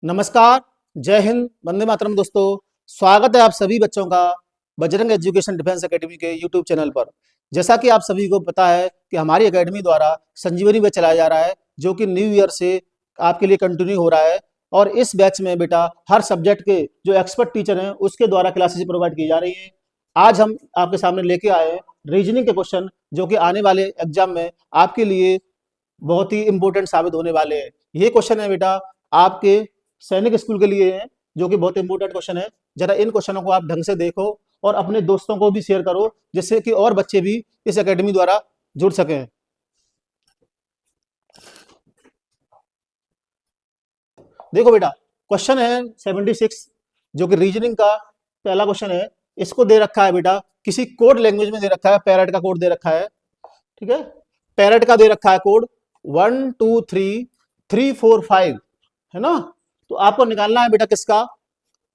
नमस्कार, जय हिंद, वंदे मातरम दोस्तों। स्वागत है आप सभी बच्चों का बजरंग एजुकेशन डिफेंस एकेडमी के यूट्यूब चैनल पर। जैसा कि आप सभी को पता है कि हमारी एकेडमी द्वारा संजीवनी बैच चलाया जा रहा है, जो कि न्यू ईयर से आपके लिए कंटिन्यू हो रहा है। और इस बैच में बेटा हर सब्जेक्ट के जो एक्सपर्ट टीचर हैं उसके द्वारा क्लासेस प्रोवाइड की जा रही है। आज हम आपके सामने लेके आए हैं रीजनिंग के क्वेश्चन, जो कि आने वाले एग्जाम में आपके लिए बहुत ही इंपॉर्टेंट साबित होने वाले हैं। ये क्वेश्चन है बेटा आपके सैनिक स्कूल के लिए है, जो कि बहुत इंपॉर्टेंट क्वेश्चन है। जरा इन क्वेश्चनों को आप ढंग से देखो और अपने दोस्तों को भी शेयर करो, जिससे कि और बच्चे भी इस एकेडमी द्वारा जुड़ सकें। देखो बेटा, क्वेश्चन है 76, जो कि रीजनिंग का पहला क्वेश्चन है। इसको दे रखा है बेटा किसी कोड लैंग्वेज में दे रखा है, पैरेट का कोड दे रखा है। ठीक है, पैरेट का दे रखा है कोड 1 2 3 3 4 5, है ना। तो आपको निकालना है बेटा किसका,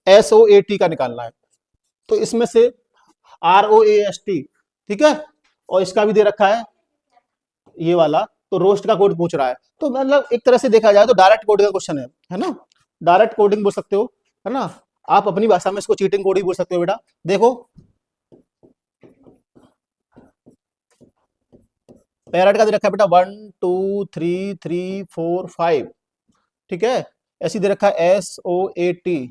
SOAT का निकालना है। तो इसमें से ROAST, ठीक है। और इसका भी दे रखा है ये वाला, तो रोस्ट का कोड पूछ रहा है। तो मतलब एक तरह से देखा जाए तो डायरेक्ट कोडिंग का क्वेश्चन है ना। डायरेक्ट कोडिंग बोल सकते हो, है ना। आप अपनी भाषा में इसको चीटिंग कोड ही बोल सकते हो बेटा। देखो, पैरेट का दे रखा है बेटा 1 2 3 3 4 5, ठीक है। ऐसी दे रखा है SOAT,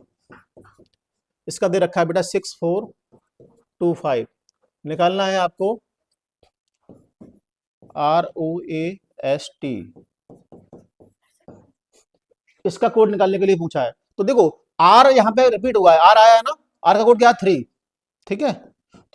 इसका दे रखा है बेटा 6425। निकालना है आपको ROAST, इसका कोड निकालने के लिए पूछा है। तो देखो आर यहाँ पे रिपीट हुआ है, आर आया है ना। आर का कोड क्या है 3, ठीक है।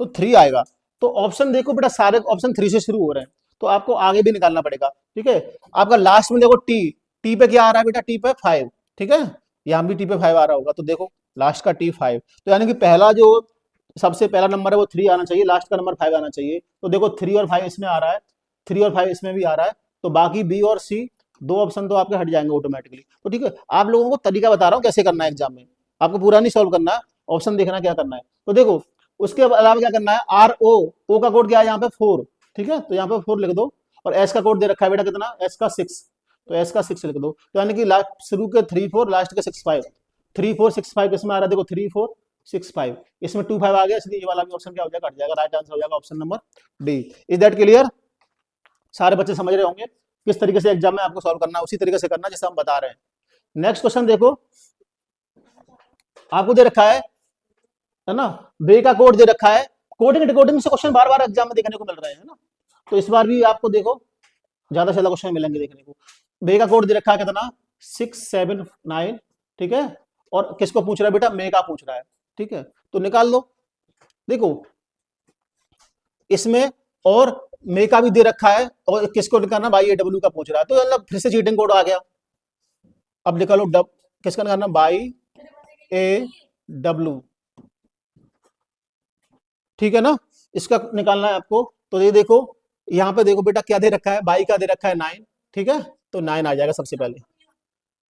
तो 3 आएगा। तो ऑप्शन देखो बेटा, सारे ऑप्शन 3 से शुरू हो रहे हैं, तो आपको आगे भी निकालना पड़ेगा, ठीक है। आपका लास्ट में देखो टी, टी पे क्या आ रहा है बेटा, टी पे 5, ठीक है। यहाँ भी टी पे 5 आ रहा होगा, तो देखो लास्ट का टी 5, तो यानी कि पहला जो सबसे पहला नंबर है वो 3 आना चाहिए, लास्ट का नंबर 5 आना चाहिए। तो देखो 3 और 5 इसमें आ रहा है, 3 और 5 इसमें भी आ रहा है। तो बाकी बी और सी दो ऑप्शन तो आपके हट जाएंगे ऑटोमेटिकली। तो ठीक है, आप लोगों को तरीका बता रहा हूँ कैसे करना है एग्जाम में। आपको पूरा नहीं सॉल्व करना है, ऑप्शन देखना क्या करना है। तो देखो उसके अलावा क्या करना है, ओ का कोड क्या है यहाँ पे 4, ठीक है। तो यहाँ पे 4 लिख दो। और एस का कोड दे रखा है बेटा कितना, एस का 6, तो एस का 6 लिख दो। तो यानी कि लास्ट शुरू के 3 4, लास्ट के 6 5, 3 4 6 5 इसमें आ रहा है। देखो 3 4 6 5, इसमें 2 5 आ गया, इसलिए ये वाला भी ऑप्शन क्या हो जाएगा, कट जाएगा। राइट आंसर हो जाएगा option number D. Is that clear? सारे बच्चे समझ रहे होंगे किस तरीके से एग्जाम में आपको सॉल्व करना है, उसी तरीके से करना जैसे हम बता रहे हैं। नेक्स्ट क्वेश्चन देखो, आपको दे रखा है ना, बे का कोड दे रखा है। कोडिंग डिकोडिंग से क्वेश्चन बार बार एग्जाम में देखने को मिल रहे हैं ना, तो इस बार भी आपको देखो ज्यादा से ज्यादा क्वेश्चन मिलेंगे देखने को। बे का कोड दे रखा है कितना, 679, ठीक है। और किसको पूछ रहा है बेटा, मे का पूछ रहा है, ठीक है। तो निकाल लो। देखो इसमें और मे का भी दे रखा है, और किसको निकालना, बाई ए डब्ल्यू का पूछ रहा है, तो मतलब फिर से चीटिंग कोड आ गया। अब निकालो किसका निकालना, बाई ए डब्ल्यू, ठीक है ना। इसका निकालना है आपको। तो ये देखो यहाँ पे देखो बेटा क्या दे रखा है, बाई का दे रखा है 9, ठीक है। तो 9 आ जाएगा सबसे पहले,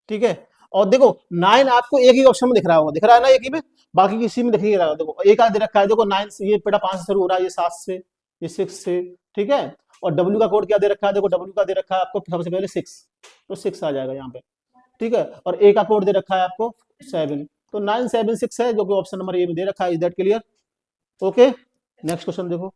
ठीक है। और देखो 9 आपको एक ही ऑप्शन में दिख रहा होगा, दिख रहा है ना एक ही में, बाकी किसी में दिख नहीं रहा। देखो एक दे रखा है, देखो 9 ये बेटा 5 से शुरू हो रहा है, ये 7 से, ये 6 से, ठीक है। और डब्ल्यू का कोड क्या दे रखा है, देखो डब्ल्यू का दे रखा है आपको सबसे पहले 6, तो 6 आ जाएगा यहाँ पे, ठीक है। और ए का कोड दे रखा है आपको 7, तो 976 है, जो कि ऑप्शन नंबर ए में दे रखा है। Is that clear? Okay, next question देखो।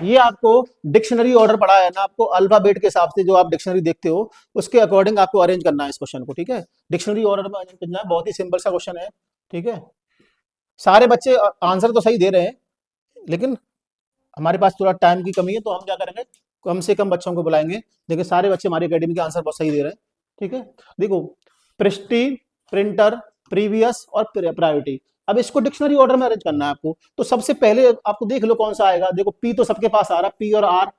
ये आपको डिक्शनरी ऑर्डर पड़ा है ना, आपको अल्फाबेट के हिसाब से जो आप डिक्शनरी देखते हो उसके अकॉर्डिंग आपको अरेंज करना है इस क्वेश्चन को, ठीक है। डिक्शनरी ऑर्डर में अरेंज करना है, बहुत ही सिंपल सा क्वेश्चन है, ठीक है। सारे बच्चे आंसर तो सही दे रहे हैं, लेकिन हमारे पास थोड़ा टाइम की कमी है, तो हम क्या करेंगे, कम से कम बच्चों को बुलाएंगे। देखिए सारे बच्चे हमारी अकेडमी के आंसर बहुत सही दे रहे हैं, ठीक है। देखो प्रेस्टीज, प्रिंटर, प्रीवियस और प्रायोरिटी। अब इसको डिक्शनरी ऑर्डर में अरेंज करना है आपको। तो सबसे पहले आपको देख लो कौन सा आएगा। देखो पी तो सबके पास आ रहा है, पी और आर,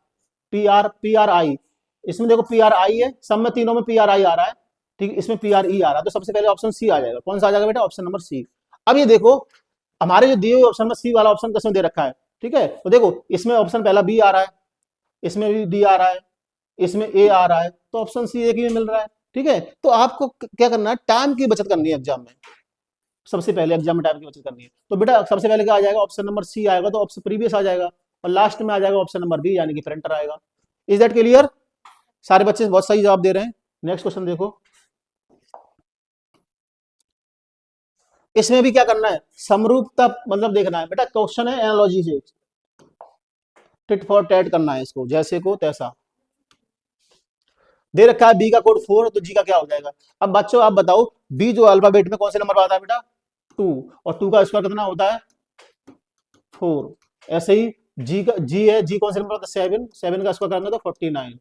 पी आर आई, इसमें देखो पी आर आई है, सब में तीनों में पी आर आई आ रहा है, ठीक है। इसमें पी आर ई आ रहा है, तो सबसे पहले ऑप्शन सी आ जाएगा। कौन सा आ जाएगा बेटा, ऑप्शन नंबर सी। अब ये देखो हमारे जो दिए हुए ऑप्शन में सी वाला ऑप्शन किसमें दे रखा है, ठीक है। तो देखो इसमें ऑप्शन पहला बी आ रहा है, इसमें भी डी आ रहा है, इसमें ए आ रहा है, तो ऑप्शन सी एक ही में मिल रहा है, ठीक है। तो आपको क्या करना है, टाइम की बचत करनी है एग्जाम में। सबसे पहले एग्जाम में टाइम की बचत करनी है, तो बेटा सबसे पहले क्या आ जाएगा, ऑप्शन नंबर सी आएगा, तो ऑप्शन प्रीवियस आ जाएगा। और लास्ट में आ जाएगा ऑप्शन नंबर बी, यानी कि प्रिंटर आएगा। Is that clear? सारे बच्चे बहुत सही जवाब दे रहे हैं। नेक्स्ट क्वेश्चन देखो, इसमें भी क्या करना है, समरूपता मतलब देखना है बेटा, क्वेश्चन है एनालॉजी से, टिट फॉर टैट करना है इसको, जैसे को तैसा। दे रखा है बी का कोड 4, तो जी का क्या हो जाएगा। अब बच्चों आप बताओ, बी जो अल्फाबेट में कौन से नंबर पर आता है बेटा, 2, और 2 का स्क्वायर कितना होता है 4। ऐसे ही जी का, जी है, जी कौन से नंबर पर आता है 7, 7 का स्क्वायर करेंगे तो 49।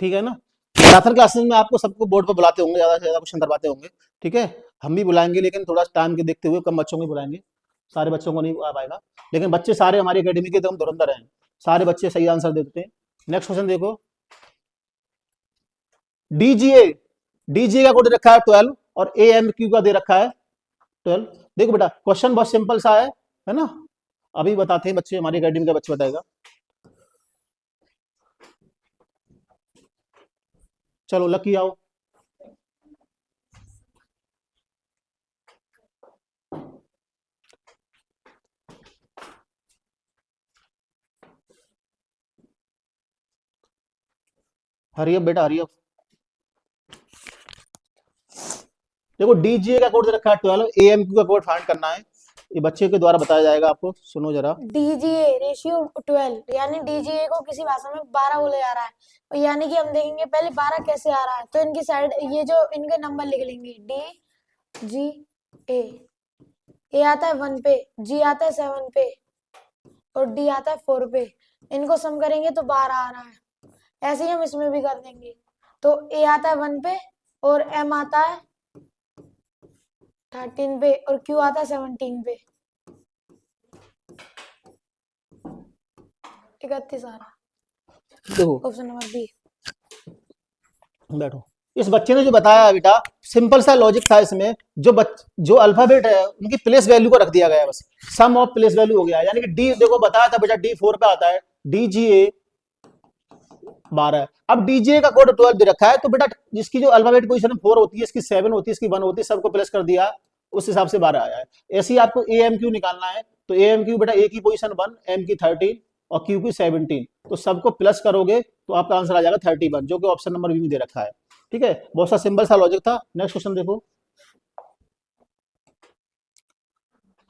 ठीक है ना। मैथन क्लासेस में आपको सबको बोर्ड पर बुलाते होंगे, ज्यादा से ज्यादा क्वेश्चन करवाते होंगे, ठीक है। हम भी बुलाएंगे, लेकिन थोड़ा टाइम के देखते हुए कम बच्चों को बुलाएंगे, सारे बच्चों को नहीं आ पाएगा। लेकिन बच्चे सारे हमारी अकेडमी के एकदम धुरंधर हैं, सारे बच्चे सही आंसर दे देते हैं। नेक्स्ट क्वेश्चन देखो, डीजीए, डीजीए का कोड रखा है 12 और एएमक्यू का दे रखा है 12। देखो बेटा क्वेश्चन बहुत सिंपल सा है ना, अभी बताते हैं बच्चे, हमारी अकेडमी का बच्चे बताएगा। चलो लकी आओ। हरियप बेटा हरियप। देखो डीजीए का कोड दे रखा है 12, एएमक्यू का कोड फाइंड करना है, ये बच्चे के द्वारा बताया जाएगा आपको, सुनो जरा। डीजीए रेशियो 12, यानी डीजीए को किसी भाषा में 12 बोला जा रहा है, और यानी कि हम देखेंगे पहले 12 कैसे आ रहा है, तो इनकी साइड ये जो इनके नंबर लिख लेंगे, डी जी ए आता है 1 पे, जी आता है 7 पे, और डी आता है 4 पे। इनको सम करेंगे तो 12 आ रहा है। ऐसे ही हम इसमें भी कर देंगे, तो ए आता है 1 पे, और एम आता है 13 पे, और क्यू आता है 17 पे। 31 आ रहा है। देखो ऑप्शन नंबर बी। बैठो, इस बच्चे ने जो बताया बेटा, सिंपल सा लॉजिक था इसमें, जो अल्फाबेट है उनकी प्लेस वैल्यू को रख दिया गया है, बस सम ऑफ प्लेस वैल्यू हो गया, यानी कि डी देखो बताया था बेटा, डी 4 पे आता है, डीजीए 12। अब डीजीए का कोड 12 दे रखा है, तो बेटा जिसकी जो अल्फाबेट पोजीशन 4 होती है, इसकी 7 होती है, इसकी 1 होती है, सबको प्लस कर दिया, उस हिसाब से 12 आया है। ऐसे ही आपको एएमक्यू निकालना है, तो एएमक्यू बेटा ए की पोजीशन 1, एम की 13 और क्यू की 17, तो सबको प्लस करोगे तो आपका आंसर आ जाएगा 31, जो कि ऑप्शन नंबर बी में दे रखा है। ठीक है, बहुत सा सिंपल सा लॉजिक था। नेक्स्ट क्वेश्चन देखो,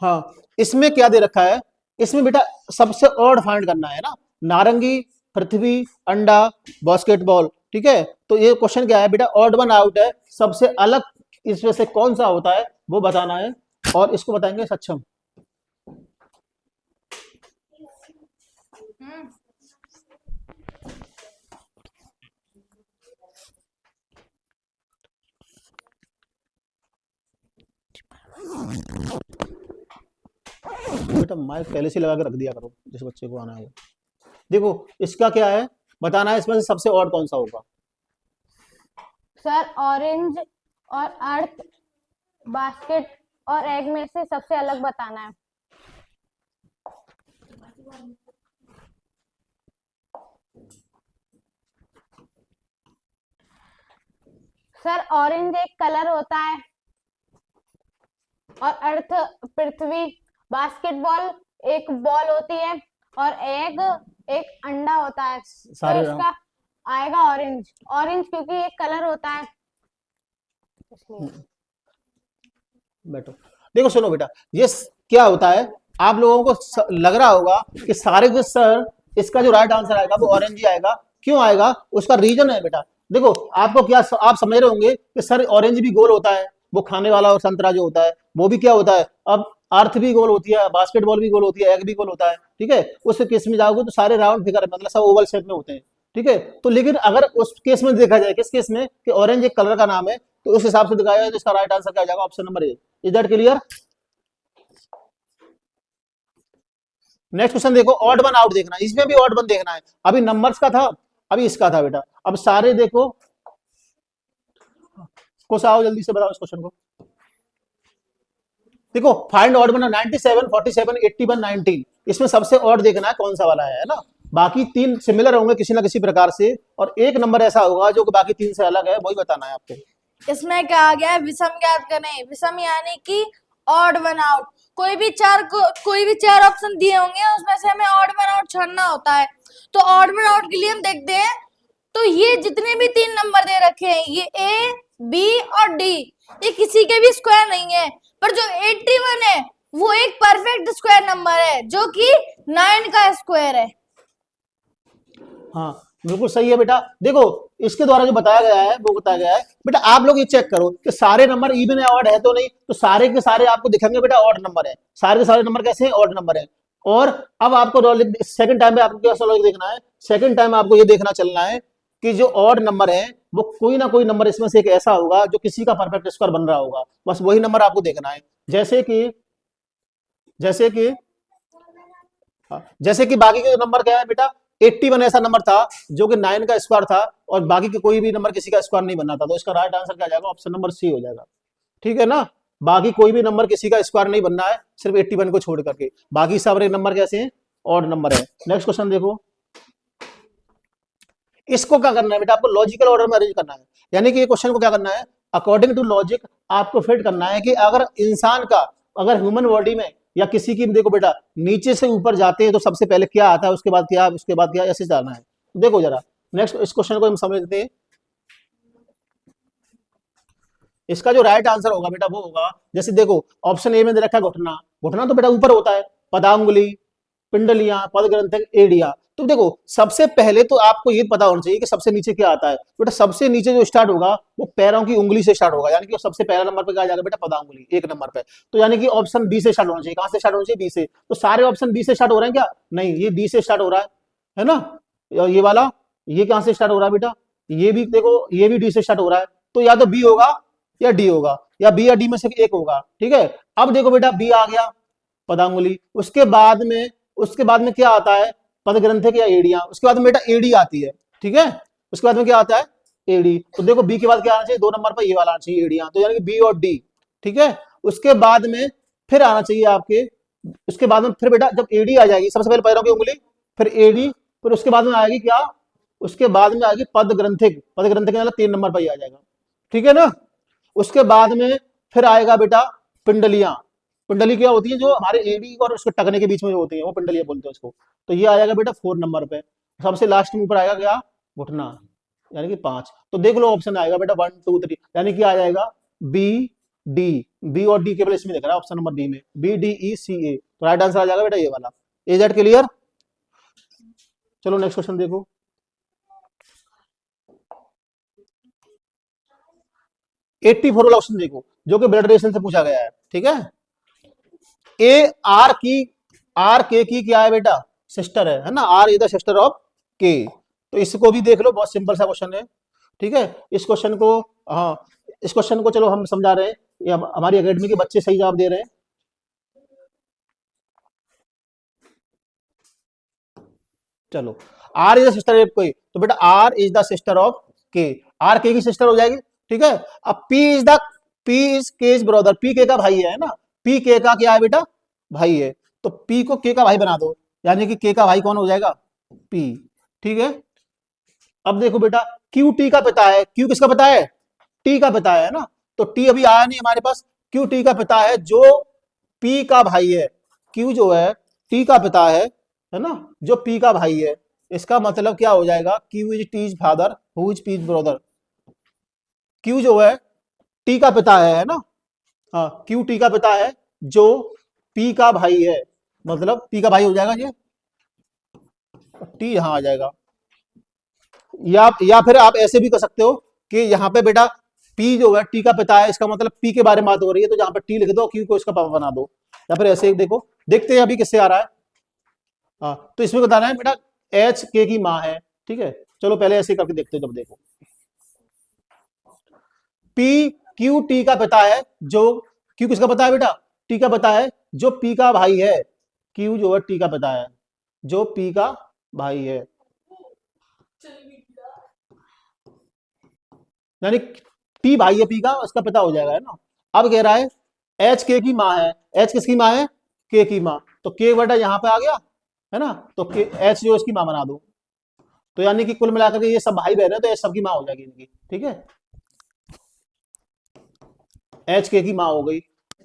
हाँ इसमें क्या दे रखा है, इसमें बेटा सबसे ऑड फाइंड करना है ना, नारंगी, पृथ्वी, अंडा, बास्केटबॉल। ठीक है, तो ये क्वेश्चन क्या है बेटा, ऑड वन आउट है, सबसे अलग इसमें से कौन सा होता है वो बताना है, और इसको बताएंगे सक्षम। बेटा माइक पहले से लगा के रख दिया करो, जिस बच्चे को आना है वो। देखो इसका क्या है, बताना है इसमें से सबसे ऑड कौन सा होगा। सर ऑरेंज और अर्थ, बास्केट और एग में से सबसे अलग बताना है। सर ऑरेंज एक कलर होता है, और अर्थ पृथ्वी, बास्केटबॉल एक बॉल होती है, और एग एक अंडा होता है, तो सारे इसका आएगा ऑरेंज। ऑरेंज क्योंकि एक कलर होता है इसलिए। बैठो, देखो सुनो बेटा, ये क्या होता है, आप लोगों को लग रहा होगा कि सारे जो सर इसका जो राइट आंसर आएगा वो ऑरेंज ही आएगा, क्यों आएगा, उसका रीजन है बेटा। देखो आपको क्या, आप समझ रहे होंगे कि सर ऑरेंज भी गोल होता है, वो खाने वाला, और संतरा जो होता है वो भी क्या होता है, अब अर्थ भी गोल होती है, बास्केटबॉल भी गोल होती है, एग भी गोल होता है। ठीक है, उस केस में जाओगे तो सारे राउंड फिगर मतलब सब ओवल शेप में होते हैं। ठीक है, तो लेकिन अगर उस केस में देखा जाए, किस केस में कि ऑरेंज एक कलर का नाम है, तो उस हिसाब से दिखाया जाए तो इसका राइट आंसर क्या हो जाएगा, option number A. Is that clear. Next question देखो, ऑड वन आउट देखना है, इसमें भी ऑड वन देखना है, अभी नंबर्स का था, अभी इसका था बेटा। अब सारे देखो, कुछ आओ जल्दी से बताओ इस क्वेश्चन को। देखो फाइंड ऑड वन 97, 47, 81, 19, इसमें सबसे ऑड देखना है कौन सा वाला है ना। बाकी तीन सिमिलर होंगे किसी ना किसी प्रकार से, और एक नंबर ऐसा होगा जो कि बाकी तीन से अलग है, वही बताना है आपको। इसमें क्या आ गया है, विषम ज्ञात करें। विषम यानी कि ऑड वन आउट, कोई भी चार ऑप्शन दिए होंगे, उसमें से हमें ऑड वन आउट छोड़ना होता है। तो ऑड वन आउट के लिए हम देखते हैं, तो ये जितने भी तीन नंबर दे रखे हैं, ये ए, बी और डी, ये किसी के भी स्क्वायर नहीं है। पर जो 81 है वो एक परफेक्ट स्क्वायर नंबर है, जो कि 9 का स्क्वायर है। हाँ बिल्कुल सही है बेटा। देखो इसके द्वारा जो बताया गया है वो बताया गया है बेटा, आप लोग ये चेक करो कि सारे नंबर इवन है ऑड है तो नहीं, तो सारे के सारे आपको दिखेंगे बेटा ऑड नंबर है, सारे के सारे नंबर कैसे हैं, ऑड नंबर है। और अब आपको सेकंड टाइम पे आपको क्या लॉजिक देखना है, सेकंड टाइम आपको ये देखना चलना है कि जो ऑड नंबर है वो कोई ना कोई नंबर इसमें से एक ऐसा होगा जो किसी का परफेक्ट स्क्वायर बन रहा होगा, बस वही नंबर आपको देखना है। जैसे कि बाकी के नंबर क्या है बेटा, 81 ऐसा नंबर था जो कि 9 का स्क्वायर था और बाकी के कोई भी नंबर किसी का स्क्वायर नहीं बनना था, तो इसका राइट आंसर क्या जाएगा, ऑप्शन नंबर सी हो जाएगा। ठीक है ना, बाकी कोई भी नंबर किसी का स्क्वायर नहीं बनना है, सिर्फ 81 को छोड़ करके, बाकी सारे नंबर कैसे हैं, ऑड नंबर है। नेक्स्ट क्वेश्चन देखो, इसको क्या करना है बेटा, आपको लॉजिकल ऑर्डर में अरेंज करना है, यानी कि ये क्वेश्चन को क्या करना है, अकॉर्डिंग टू लॉजिक आपको फिट करना है कि अगर इंसान का, अगर ह्यूमन बॉडी में या किसी की, देखो बेटा नीचे से ऊपर जाते हैं तो सबसे पहले क्या आता है, उसके बाद क्या, उसके बाद क्या, ऐसे जाना है। देखो जरा नेक्स्ट इस क्वेश्चन को हम समझ लेते हैं। इसका जो राइट आंसर होगा बेटा वो होगा, जैसे देखो ऑप्शन ए में दे रखा है घुटना, घुटना तो बेटा ऊपर होता है, पदांगुली, पिंडलियां, पदग्रंथ, एडिया। तो देखो सबसे पहले तो आपको ये पता होना चाहिए कि सबसे नीचे क्या आता है बेटा, सबसे नीचे जो स्टार्ट होगा वो पैरों की उंगली से स्टार्ट होगा, यानी कि सबसे पहला नंबर पे क्या आ जाएगा बेटा, पदांगुली एक नंबर पे। तो यानी कि ऑप्शन बी से स्टार्ट होना चाहिए, कहां से स्टार्ट होना चाहिए, बी से। तो सारे ऑप्शन बी से स्टार्ट हो रहे हैं क्या, नहीं, ये डी से स्टार्ट हो रहा है ना, ये वाला, ये कहां से स्टार्ट हो रहा है बेटा, ये भी देखो, ये भी डी से स्टार्ट हो रहा है, तो या तो बी होगा या डी होगा, या बी या डी में से एक होगा। ठीक है, अब देखो बेटा बी आ गया, पदांगुली, उसके बाद में क्या आता है, पदग्रंथिक या एड़ियां, उसके बाद में बेटा एडी आती है। ठीक है, उसके बाद में क्या आता है, एडी। तो देखो बी के बाद क्या आना चाहिए, 2 नंबर पर ये वाला आना चाहिए, एड़ियां, तो यानी कि बी और डी। ठीक है, उसके बाद में फिर आना चाहिए आपके, उसके बाद में फिर बेटा जब एडी आ जाएगी, सबसे पहले पैरों की उंगली, फिर एडी, फिर उसके बाद में आएगी क्या, उसके बाद में आएगी पदग्रंथिक, पदग्रंथिक मतलब 3 नंबर पर ही आ जाएगा। ठीक है ना, उसके बाद में फिर आएगा बेटा पिंडलियां, पिंडली क्या होती है, जो हमारे एडी और उसके टखने के बीच में जो होती है वो पिंडलियां बोलते हैं उसको। तो ये आ जाएगा बेटा 4 नंबर पे, सबसे लास्ट में ऊपर आएगा क्या, घुटना, यानी कि 5। तो देख लो ऑप्शन आएगा बेटा 1 2 3, यानी कि आ जाएगा बी डी, बी और डी के प्लेस में दिख रहा है ऑप्शन नंबर डी में, बी डी ई सी ए, तो राइट आंसर आ जाएगा बेटा ये वाला। Is that clear? चलो नेक्स्ट क्वेश्चन देखो, एट्टी फोर वाला क्वेश्चन देखो, जो कि ब्लड रिलेशन से पूछा गया है। ठीक है, ए आर के की क्या है बेटा, सिस्टर है ना, R is the sister of K. तो इसको भी देख लो, बहुत सिंपल सा क्वेश्चन है। ठीक है, इस क्वेश्चन को, हाँ इस क्वेश्चन को चलो हम समझा रहे हैं, ये हमारी एकेडमी के बच्चे सही जवाब दे रहे हैं। चलो, R is the sister of K, तो बेटा R is the sister of K, R K की सिस्टर हो जाएगी। ठीक है, अब P is K's brother, P K का भाई है ना, पी के का क्या है बेटा, भाई है, तो पी को के का भाई बना दो, यानी कि के का भाई कौन हो जाएगा, पी। ठीक है, अब देखो बेटा क्यू टी का पिता है, क्यू किसका पिता है, टी का पिता है ना, तो टी अभी आया नहीं हमारे पास, क्यू टी का पिता है जो पी का भाई है, क्यू जो है टी का पिता है ना, जो पी का भाई है, इसका मतलब क्या हो जाएगा, Q is T's father, who is P's brother. Q जो है टी का पिता है ना, हाँ क्यू टी का पिता है जो पी का भाई है, मतलब पी का भाई हो जाएगा ये, टी यहां आ जाएगा। या फिर आप ऐसे भी कर सकते हो कि यहाँ पे बेटा पी जो है टी का पिता है, इसका मतलब पी के बारे में बात हो रही है, तो जहां पे टी लिख दो, क्यू को इसका पापा बना दो, या फिर ऐसे देखो, देखते हैं अभी किससे आ रहा है। हाँ, तो इसमें बताना है बेटा एच के की माँ है। ठीक है, चलो पहले ऐसे करके देखते हैं, जब देखो पी क्यू टी का पिता है, जो क्यू किसका पिता है बेटा, टी का पिता है, जो पी का भाई है, क्यू जो है टी का पिता है, जो पी का भाई है, यानी टी भाई है पी का, उसका पिता हो जाएगा, है ना। अब कह रहा है एच के की माँ है, एच किसकी माँ है, के की माँ, तो के बेटा यहाँ पे आ गया है ना, तो के एच जो इसकी माँ बना दो, तो यानी कि कुल मिलाकर के ये सब भाई बहन है, तो एच सबकी माँ हो जाएगी इनकी। ठीक है, एच के की माँ हो गई,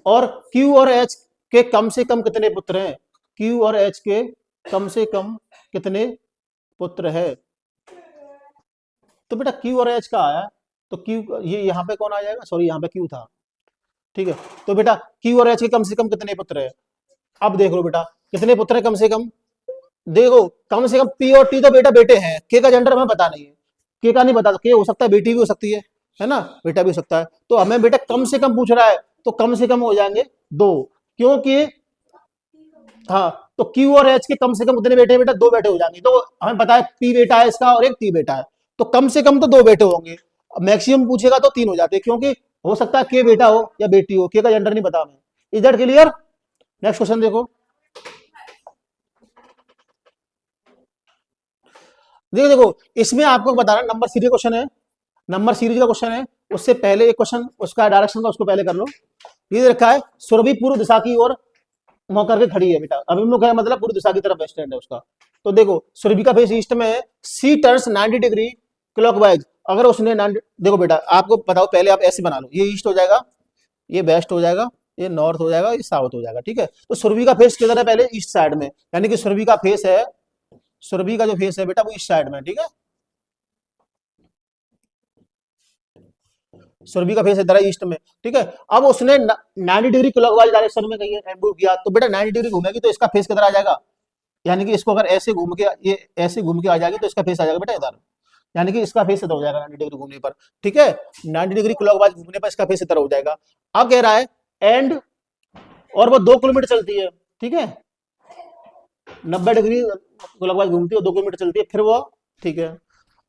और क्यू और एच के कम से कम कितने पुत्र हैं? Q और H के कम से कम कितने पुत्र है? तो बेटा Q और H का आया, तो Q ये यहाँ पे कौन आ जाएगा, सॉरी यहाँ पे Q था, ठीक है। तो बेटा Q और H के कम से कम कितने पुत्र है? अब देख लो बेटा कितने पुत्र है कम से कम, देखो कम से कम P और T तो बेटा बेटे हैं, K का जेंडर हमें पता नहीं है, K का नहीं पता, K हो सकता है बेटी भी हो सकती है ना, बेटा भी हो सकता है। तो हमें बेटा कम से कम पूछ रहा है, तो कम से कम हो जाएंगे 2, क्योंकि हाँ, तो Q और H के कम से कम कितने बेटे हैं बेटा? 2 बेटे हो जाएंगे। तो हमें पता है P बेटा है इसका और एक T बेटा है, तो कम से कम तो 2 बेटे होंगे, मैक्सिमम पूछेगा तो 3 हो जाते हैं, क्योंकि हो सकता है K बेटा हो या बेटी हो, K का जेंडर नहीं पता हमें। Is that clear? Next question देखो, देखो देखो इसमें आपको बताना नंबर सीरीज क्वेश्चन है, नंबर सीरीज का क्वेश्चन है, उससे पहले एक क्वेश्चन उसका डायरेक्शन का उसको पहले कर लो। ये रखा है सुरभि पूर्व दिशा की ओर मुंह करके खड़ी है बेटा, अभिमुख है मतलब पूर्व दिशा की तरफ स्टैंड है उसका। तो देखो सुरभि का फेस ईस्ट में है, सी टर्न्स 90 डिग्री क्लॉकवाइज, अगर उसने 90, देखो बेटा आपको बताओ पहले आप ऐसे बना लो, ये ईस्ट हो जाएगा, ये वेस्ट हो जाएगा, ये नॉर्थ हो जाएगा, ये साउथ हो जाएगा, ठीक है। तो सुरभि का फेस किधर है? पहले ईस्ट साइड में, यानी कि सुरभि का फेस है, सुरभि का जो फेस है बेटा वो ईस्ट साइड में, ठीक है। सुरभि का फेस इधर है ईस्ट में, ठीक है। अब उसने 90 डिग्री क्लॉकवाइज डायरेक्शन में कही है मूव किया, तो बेटा 90 डिग्री घूमेगी तो इसका फेस किधर आ जाएगा, यानी कि इसको अगर ऐसे घूम के ये ऐसे घूम के आ जाएगी तो इसका फेस आ जाएगा बेटा इधर, यानी कि इसका फेस इधर हो जाएगा 90 डिग्री घूमने पर, ठीक है। 90 डिग्री क्लॉकवाइज घूमने पर इसका फेस इधर हो जाएगा। अब कह रहा है एंड, और वो 2 किलोमीटर चलती है, ठीक है, 90 डिग्री क्लॉकवाइज घूमती है, 2 किलोमीटर चलती है, फिर वो, ठीक है।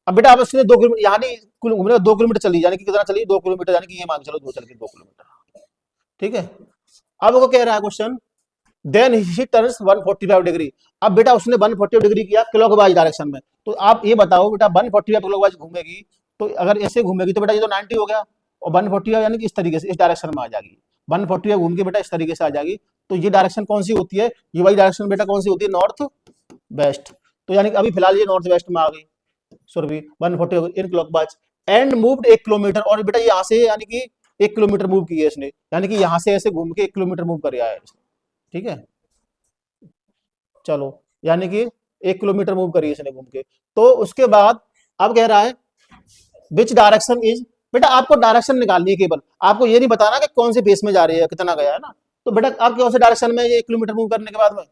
अब बेटा अब उसने 2 किलोमीटर यानी कुल घूमने 2 किलोमीटर चली, यानी कि कितना चली? 2 किलोमीटर, यानी कि ये मान के चलो 2 चल के 2 किलोमीटर, ठीक है। अब वो कह रहा है question then he turns 145 degree, अब बेटा उसने 145 डिग्री किया क्लॉकवाइज डायरेक्शन में, तो आप ये बताओ बेटा 145 क्लॉकवाइज घूमेगी, तो अगर ऐसे घूमेगी तो बेटा ये तो 90 हो गया, और 145 यानी कि इस तरीके से इस डायरेक्शन में आ जाएगी, 145 घूम के बेटा इस तरीके से आ जाएगी। तो ये डायरेक्शन कौन सी होती है? ये वाली डायरेक्शन बेटा कौन सी होती है? North west. तो यानी कि अभी फिलहाल ये नॉर्थ वेस्ट में आ गई Surabhi 140 in clockwise and moved 1 kilometre, और बेटा यहाँ से यानी कि 1 किलोमीटर मूव की है इसने, यानी कि यहाँ से ऐसे घूम के 1 किलोमीटर मूव कर है, ठीक है। चलो यानी कि 1 किलोमीटर मूव करी इसने घूम के। तो उसके बाद अब कह रहा है विच डायरेक्शन इज, बेटा आपको डायरेक्शन निकालनी है, केवल आपको ये नहीं बताना कि कौन से फेस में जा रही है, कितना गया है ना। तो बेटा आप कौन से डायरेक्शन में ये 1 किलोमीटर मूव करने के बाद में,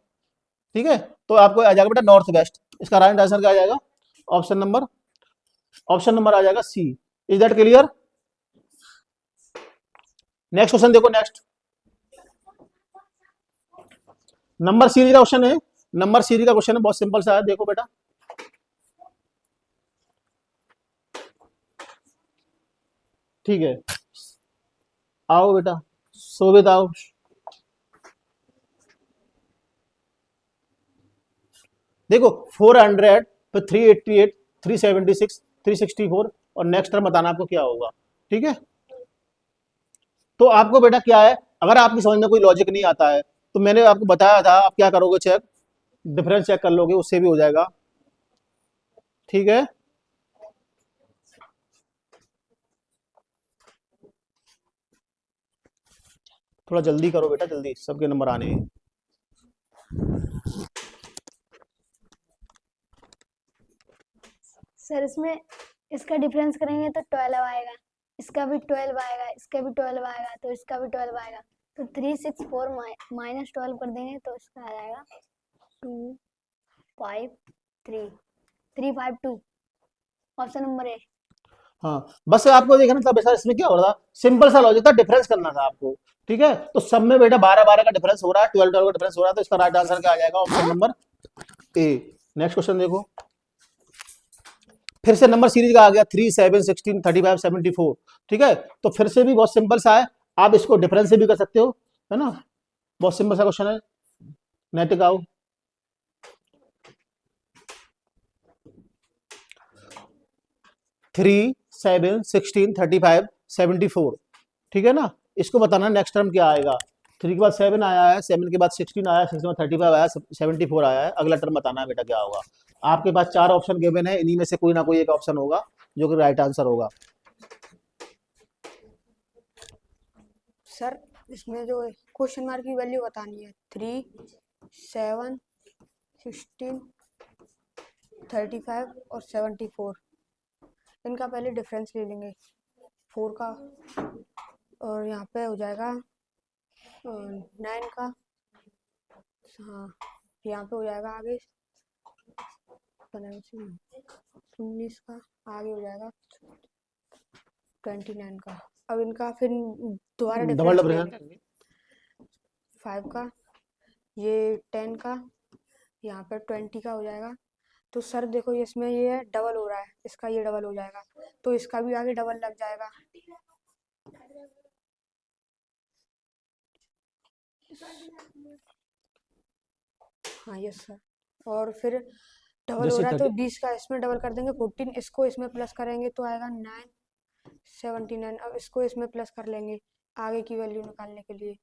ठीक है, तो आपको आ जाएगा बेटा नॉर्थ वेस्ट। इसका राइट आंसर क्या आ जाएगा? ऑप्शन नंबर आ जाएगा C. Is that clear? Next question देखो, नेक्स्ट नंबर सीरीज का क्वेश्चन है, नंबर सीरीज का क्वेश्चन है, बहुत सिंपल सा है, देखो बेटा ठीक है, आओ बेटा शोभित आओ। देखो 400 फिर 388 376 364 और नेक्स्ट टर्म बताना आपको क्या होगा, ठीक है। तो आपको बेटा क्या है, अगर आपकी समझ में कोई लॉजिक नहीं आता है तो मैंने आपको बताया था, आप क्या करोगे, चेक डिफरेंस चेक कर लोगे, उससे भी हो जाएगा, ठीक है। थोड़ा जल्दी करो बेटा, जल्दी सबके नंबर आने हैं। सर इसमें इसका डिफरेंस करेंगे तो 12 आएगा, इसका भी 12 आएगा, इसका भी 12 आएगा, तो इसका भी 12 आएगा, तो 364 माइनस 12 कर देंगे तो इसका आ जाएगा 253 352, ऑप्शन नंबर ए। हाँ बस आपको देखना था बेटा, इसमें क्या हो रहा था, सिंपल सा लॉजिक था, डिफरेंस करना था आपको, ठीक है। तो सब में बेटा 12-12 का डिफरेंस हो रहा है, 12-12 का डिफरेंस हो रहा है, तो इसका राइट आंसर क्या आ जाएगा? Option number A. Next question देखो, फिर से नंबर सीरीज का आ गया 3, 7, 16, 35, 74, ठीक है। तो फिर से भी बहुत सिंपल सा है, आप इसको डिफरेंस से भी कर सकते हो, है ना, बहुत सिंपल सा क्वेश्चन है। नैतिक आओ, थ्री 7, 16, 35, 74, ठीक है ना। इसको बताना नेक्स्ट टर्म क्या आएगा। 3 के बाद 7 आया है, 7 के बाद 16 आया, 6 के बाद 35 आया, 74 आया है, अगला टर्म बताना है बेटा क्या होगा। आपके पास 4 ऑप्शन गिवन है, इन्हीं में से कोई ना कोई एक ऑप्शन होगा जो कि राइट आंसर होगा। सर इसमें जो क्वेश्चन मार्क की वैल्यू बतानी है 3, 7, 16, 35 और 74। इनका पहले डिफरेंस ले लेंगे 4 का, और यहाँ पे हो जाएगा 9 का, हाँ यहाँ पे हो जाएगा आगे 19 का, आगे हो जाएगा 29 का। अब इनका फिर दोबारा डबल डिफरेंस डबल ले है लेंगे 5 का, ये 10 का, यहाँ पर 20 का हो जाएगा। तो सर देखो इसमें ये डबल हो रहा है, इसका ये डबल हो जाएगा, तो इसका भी आगे डबल लग जाएगा। हाँ यस सर। और फिर डबल हो जैसे रहा है तो 30 20 का इसमें डबल कर देंगे 14, इसको इसमें प्लस करेंगे तो आएगा 9, 79। अब इसको इसमें प्लस कर लेंगे आगे की वैल्यू निकालने के लिए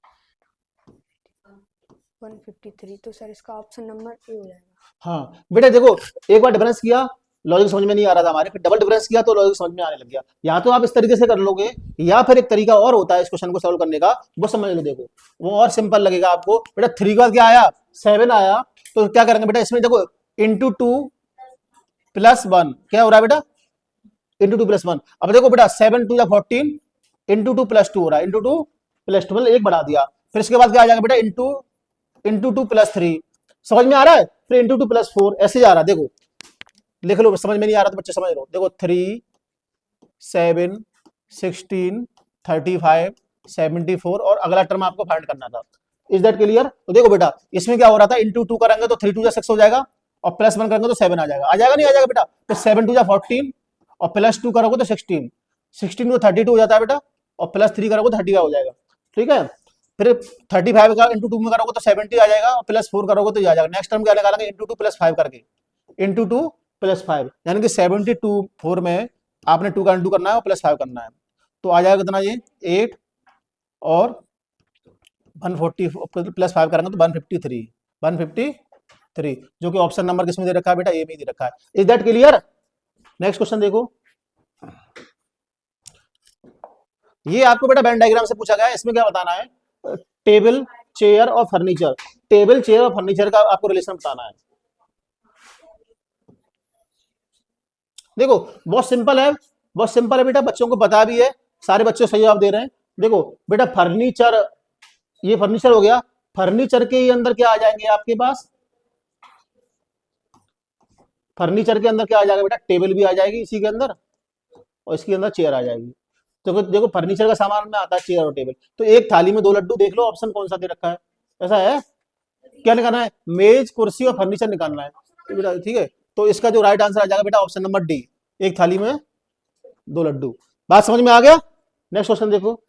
153। तो सर इसका ऑप्शन नंबर ए हो जाएगा। हाँ बेटा देखो, एक बार डिफरेंस किया, लॉजिक समझ में नहीं आ रहा था हमारे, फिर डबल डिफरेंस किया तो लॉजिक समझ में आने लग गया। या तो आप इस तरीके से कर लोगे, या फिर एक तरीका और होता है इस क्वेश्चन को सॉल्व करने का, वो समझ लो। देखो वो और सिंपल लगेगा आपको। बेटा 3 का क्या आया, 7 आया, तो क्या करेंगे बेटा, इसमें देखो इंटू 2 प्लस 1 क्या हो रहा है बेटा, इंटू 2 प्लस 1। अब देखो बेटा 7 2 14, इंटू 2 प्लस 2 हो रहा है, इंटू 2 प्लस 2 मतलब एक बढ़ा दिया। फिर इसके बाद क्या आ जाएगा बेटा, इंटू 2 प्लस 3, समझ में आ रहा है, फिर इंटू 2 प्लस 4 ऐसे जा रहा है। देखो लिख लो, समझ में नहीं आ रहा तो बच्चे समझ लो। देखो 3, 7, 16, 35, 74 और अगला टर्म आपको फाइंड करना था। Is that clear? तो देखो बेटा इसमें क्या हो रहा था, इंटू 2 करेंगे तो 3 2 6 हो जाएगा, और प्लस 1 करेंगे तो 7 आ जाएगा। आ जाएगा नहीं आ जाएगा बेटा? तो 7 2 14 और प्लस 2 करोगे तो 16, 16 तो 32 हो जाता है बेटा, और प्लस 3 करोगे तो 30 का हो जाएगा। ठीक है, फिर 35 का इंटू 2 में करोगे तो 70 आ जाएगा, और प्लस 4 करोगे तो आ जाएगा। नेक्स्ट टर्म क्या निकालेंगे, इंटू 2 प्लस 5 करके, इंटू 2 प्लस 5, यानी कि 72 4 में आपने 2 का इंटू करना है और प्लस 5 करना है, तो आ जाएगा कितना, ये 8 और 140 प्लस 5 करेंगे तो 153, जो कि ऑप्शन नंबर किसमें दे रखा है बेटा, ए में दे रखा है। Is that clear? Next question देखो, ये आपको बेटा वेन डायग्राम से पूछा गया है। इसमें क्या बताना है, टेबल चेयर और फर्नीचर, टेबल चेयर और फर्नीचर का आपको रिलेशन बताना है। देखो बहुत सिंपल है, बहुत सिंपल है बेटा, बच्चों को पता भी है, सारे बच्चे सही जवाब दे रहे हैं। देखो बेटा फर्नीचर, ये फर्नीचर हो गया, फर्नीचर के ही अंदर क्या आ जाएंगे आपके पास, फर्नीचर के अंदर क्या आ जाएगा बेटा, टेबल भी आ जाएगी इसी के अंदर, और इसके अंदर चेयर आ जाएगी। तो देखो फर्नीचर का सामान में आता है चेयर और टेबल। तो एक थाली में 2 लड्डू, देख लो ऑप्शन कौन सा दे रखा है, ऐसा है, क्या निकालना है, मेज कुर्सी और फर्नीचर निकालना है। तो बेटा ठीक है, तो इसका जो राइट आंसर आ जाएगा बेटा ऑप्शन नंबर डी, एक थाली में 2 लड्डू। बात समझ में आ गया? नेक्स्ट क्वेश्चन देखो।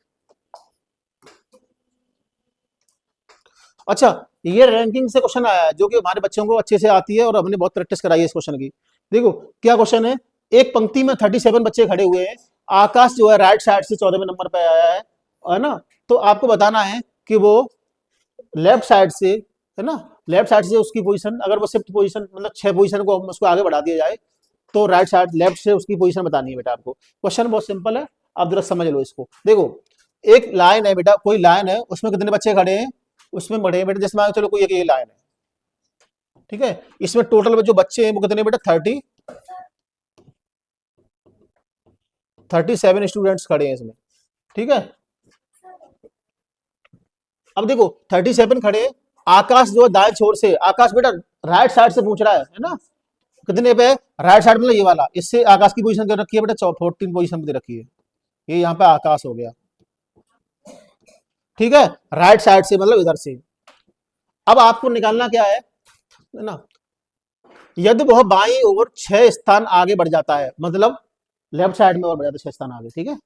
अच्छा ये रैंकिंग से क्वेश्चन आया है, जो कि हमारे बच्चों को अच्छे से आती है और हमने बहुत प्रैक्टिस कराई है इस क्वेश्चन की। देखो क्या क्वेश्चन है, एक पंक्ति में 37 बच्चे खड़े हुए हैं, आकाश जो है राइट साइड से 14वें नंबर पे आया है ना, तो आपको बताना है कि वो लेफ्ट साइड से, है ना, लेफ्ट साइड से उसकी पोजीशन, अगर वो शिफ्ट पोजीशन मतलब 6 पोजीशन को उसको आगे बढ़ा दिया जाए तो राइट साइड लेफ्ट से उसकी पोजीशन बतानी है बेटा आपको। क्वेश्चन बहुत सिंपल है, आप जरा समझ लो इसको। देखो एक लाइन है बेटा, कोई लाइन है, उसमें कितने बच्चे खड़े हैं, उसमें बड़े हैं बेटा, जैसे मान चलो कोई एक ये लाइन है, ठीक है, इसमें टोटल जो बच्चे हैं वो कितने बेटा, 37 स्टूडेंट्स खड़े हैं इसमें, ठीक है। अब देखो 37 खड़े, आकाश जो है दाएं छोर से, आकाश बेटा राइट साइड से पूछ रहा है ना, कितने पे, राइट साइड मतलब ये वाला, इससे आकाश की पोजीशन क्या रखी है बेटा, 14 पोजीशन पे रखी है, ये यहाँ पे आकाश हो गया, ठीक है, राइट साइड से मतलब इधर से। अब आपको निकालना क्या है ना, यदि वह बाईं ओर 6 स्थान आगे बढ़ जाता है, मतलब लेफ्ट साइड में और बढ़ जाता है 6 स्थान आगे, ठीक है,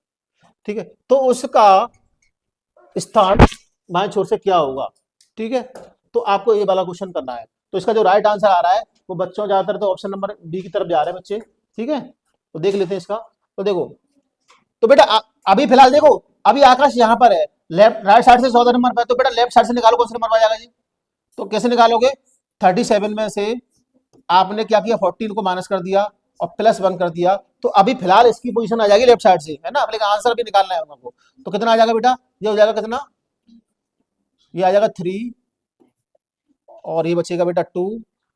ठीक है, तो उसका स्थान बाएं छोर से क्या होगा, ठीक है। तो आपको ये वाला क्वेश्चन करना है। तो इसका जो राइट आंसर आ रहा है वो बच्चों ज्यादातर तो ऑप्शन नंबर बी की तरफ जा रहे हैं बच्चे, ठीक है। तो देख लेते हैं इसका। तो देखो, तो बेटा अभी फिलहाल देखो, अभी आकाश यहाँ पर है, लेफ्ट राइट साइड से 14 नंबर पर, तो बेटा लेफ्ट साइड से निकालो कौन सा नंबर आ जाएगा जी। तो कैसे निकालोगे, 37 में से आपने क्या किया, 14 को माइनस कर दिया और प्लस 1 कर दिया, तो अभी फिलहाल इसकी पोजीशन आ जाएगी लेफ्ट साइड से, है ना, अपने आंसर भी निकालना है हमको। तो कितना आ जाएगा बेटा, ये हो जाएगा कितना, ये आ जाएगा 3 और ये बचेगा बेटा 2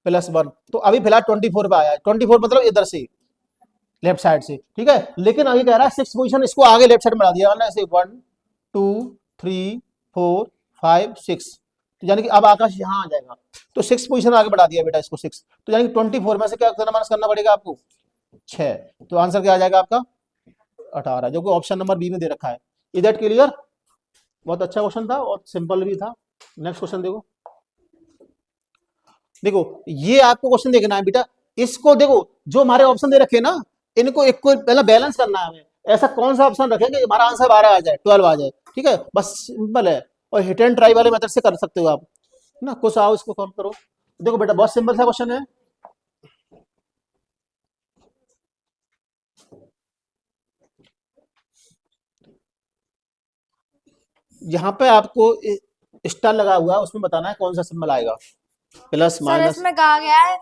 + 1। तो अभी फिलहाल 24 पे आया है, 24 मतलब इधर से लेफ्ट साइड से, ठीक है। लेकिन आगे कह रहा है 6 पोजीशन इसको आगे लेफ्ट साइड में बढ़ा दिया ना, ऐसे 1 2 3 4 5 6, तो यानी कि अब आकाश यहाँ आ जाएगा, तो 6 पोजीशन आगे बढ़ा दिया बेटा इसको 6, तो यानी कि 24 में से क्या करना माइनस करना पड़ेगा आपको 6, तो आंसर क्या आ जाएगा आपका 18, जो कि ऑप्शन नंबर बी में दे रखा है। Is that clear? बहुत अच्छा क्वेश्चन था और सिंपल भी था। नेक्स्ट क्वेश्चन देखो, देखो ये आपको क्वेश्चन देखना है बेटा, इसको देखो जो हमारे ऑप्शन दे रखे हैं ना, इनको एक को पहले बैलेंस करना है हमें, ऐसा कौन सा ऑप्शन रखेंगे हमारा आंसर 12 आ जाए, 12 आ जाए, ठीक है, बस सिंपल है। और हिट एंड ट्राई वाले मेथड से कर सकते हो आप ना, कुछ आओ इसको सॉल्व करो। देखो बेटा बहुत सिंपल सा क्वेश्चन है, यहाँ पे आपको स्टार लगा हुआ है, उसमें बताना है कौन सा सिंबल आएगा, प्लस सर माइनस। इसमें कहा गया है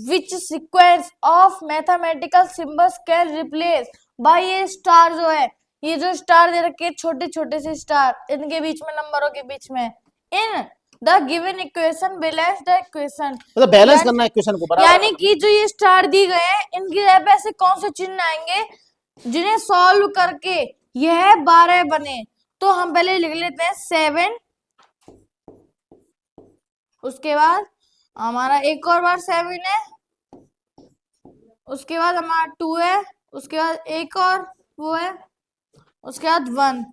विच sequence of mathematical symbols can replace by ये स्टार, जो है ये जो स्टार दे रखे छोटे छोटे से स्टार, इनके बीच में नंबरों के बीच में, in the given equation balance the equation, मतलब बैलेंस करना है इक्वेशन को बराबर। यानी कि जो ये स्टार दी गए हैं इनकी जगह पे ऐसे कौन से चिन्ह आएंगे जिन्हें सॉल्व करके यह 12 बने। तो हम पहले लिख लेते हैं 7, उसके बाद हमारा एक और बार 7 है, उसके बाद हमारा 2 है, उसके बाद एक और वो है, उसके बाद 1।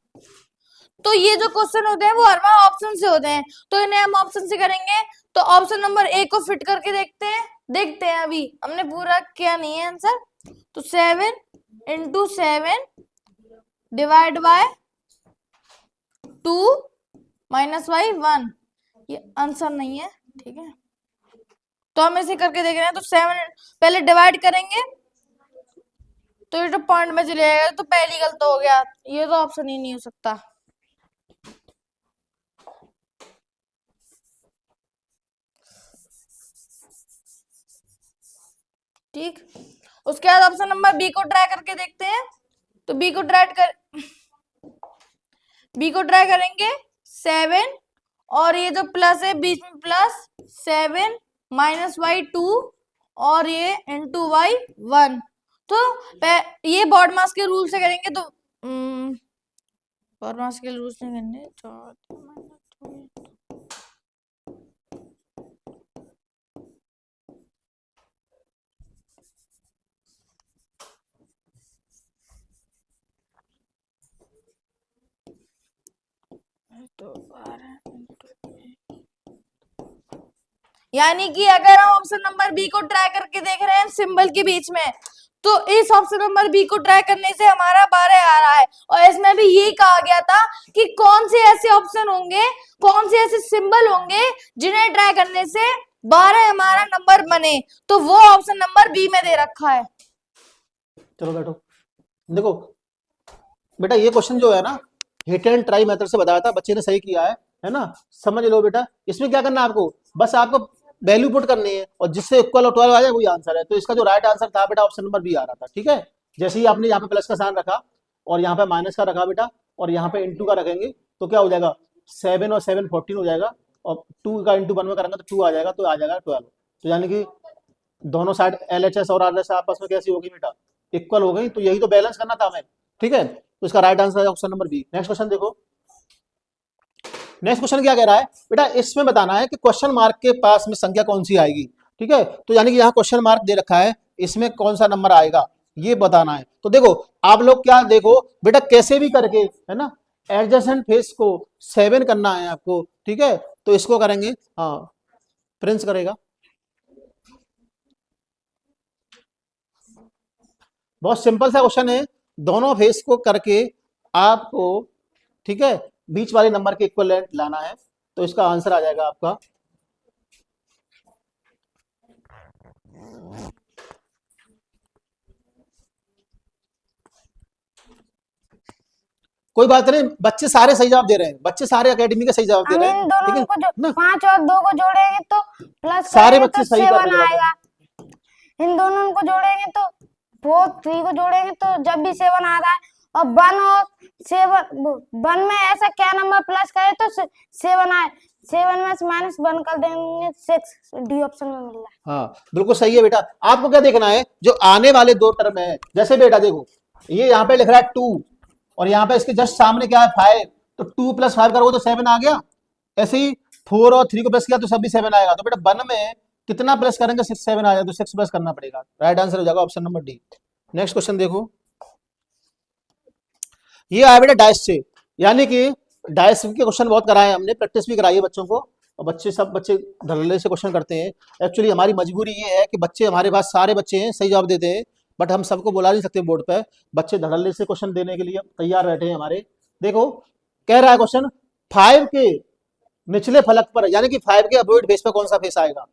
तो ये जो क्वेश्चन होते हैं वो हर बार ऑप्शन से होते हैं, तो इन्हें हम ऑप्शन से करेंगे। तो ऑप्शन नंबर ए को फिट करके देखते हैं अभी हमने पूरा किया नहीं है आंसर। तो 7 × 7 डिवाइड बाय 2 माइनस बाई 1, ये आंसर नहीं है, ठीक है। तो हम ऐसे करके देख रहे हैं, तो 7 पहले डिवाइड करेंगे तो ये तो पॉइंट में चले जाएगा, तो पहली गलत हो गया, ये तो ऑप्शन ही नहीं हो सकता। ठीक, उसके बाद ऑप्शन नंबर बी को ट्राई करके देखते हैं। तो बी को ट्राई करेंगे 7 और ये जो प्लस है बीच में प्लस 7 माइनस बाई 2 और ये इंटू बाई 1। तो ये बॉड मास के रूल से करेंगे, तो बॉड मास के रूल से करने तो यानी कि अगर हम ऑप्शन नंबर बी को ट्राई करके देख रहे हैं सिंबल के बीच में, तो इस ऑप्शन नंबर बी को ट्राई करने से हमारा 12 आ रहा है। और इसमें भी यही कहा गया था कि कौन से ऐसे ऑप्शन होंगे, कौन से ऐसे सिंबल होंगे जिन्हें ट्राई करने से 12 हमारा नंबर बने, तो वो ऑप्शन नंबर बी में दे रखा है। चलो बैठो, देखो बेटा ये क्वेश्चन जो है ना हिट एंड ट्राई मेथड से बताया था, बच्चे ने सही किया है ना, समझ लो बेटा। इसमें क्या करना है आपको, बस आपको वैल्यू पुट करनी है और जिससे इक्वल और 12 आ जाए वही आंसर है। तो इसका जो राइट आंसर था बेटा ऑप्शन नंबर बी आ रहा था, ठीक है। जैसे ही आपने यहाँ पे प्लस का साइन रखा और यहाँ पे माइनस का रखा बेटा और यहाँ पे इंटू का रखेंगे तो क्या हो जाएगा 7 और 7 14 हो जाएगा और 2 का इंटू 1 में करेंगे तो 2 आ जाएगा, तो आ जाएगा 12। तो यानी कि दोनों साइड LHS और RHS आपस में कैसी होगी बेटा, इक्वल हो गई। तो यही तो बैलेंस करना था हमें, ठीक है। तो इसका राइट आंसर है option number B. Next question देखो, नेक्स्ट क्वेश्चन क्या कह रहा है बेटा, इसमें बताना है कि क्वेश्चन मार्क के पास में संख्या कौन सी आएगी, ठीक है। तो यानी कि यहाँ क्वेश्चन मार्क दे रखा है, इसमें कौन सा नंबर आएगा ये बताना है। तो देखो आप लोग क्या देखो बेटा, कैसे भी करके है ना एडजेसेंट फेस को 7 करना है आपको, ठीक है। तो इसको करेंगे, हाँ प्रिंस करेगा, बहुत सिंपल सा क्वेश्चन है, दोनों फेस को करके आपको, ठीक है, बीच वाले नंबर के इक्वलेंट लाना है। तो इसका आंसर आ जाएगा आपका कोई बात नहीं, बच्चे सारे सही जवाब दे रहे हैं, बच्चे सारे एकेडमी के सही जवाब दे हम रहे हैं, इन ठीक दोनों है को जो ना। 5 और 2 को जोड़ेंगे तो प्लस सारे करेंगे बच्चे तो सही कर 7 रहे हैं। आएगा। इन दोनों को जोड़ेंगे तो 4 3 को जोड़ेंगे तो जब भी 7 आ रहा है और 1 और 7, 1 में ऐसा क्या नंबर प्लस करे तो 7 आए, 7 में से -1 कर देंगे 6, डी ऑप्शन में मिल रहा है। हाँ बिल्कुल सही है बेटा। आपको क्या देखना है, जो आने वाले दो टर्म है, जैसे बेटा देखो ये यहाँ पे लिख रहा है 2 और यहाँ पे इसके जस्ट सामने क्या है 5, तो 2 + 5 करोगे तो 7 आ गया। ऐसे ही 4 और 3 को प्लस किया तो सब भी 7 आएगा। तो बेटा 1 में कितना प्लस करेंगे 6, 7 आ जाए तो 6 प्लस करना पड़ेगा। राइट आंसर हो जाएगा option number D. Next question देखो, ये आया बेटा डाइस से, यानी कि डाइस के क्वेश्चन बहुत कराए हमने, प्रैक्टिस भी कराई है बच्चों को, और सब बच्चे धड़ल्ले से क्वेश्चन करते हैं। एक्चुअली हमारी मजबूरी ये है कि बच्चे, हमारे पास सारे बच्चे हैं सही जवाब देते हैं, बट हम सबको बुला नहीं सकते बोर्ड पे। बच्चे धड़ल्ले से क्वेश्चन देने के लिए तैयार बैठे हैं हमारे। देखो कह रहा है क्वेश्चन 5 के निचले फलक पर, यानी कि 5 के अपोजिट फेस पर कौन सा फेस आएगा।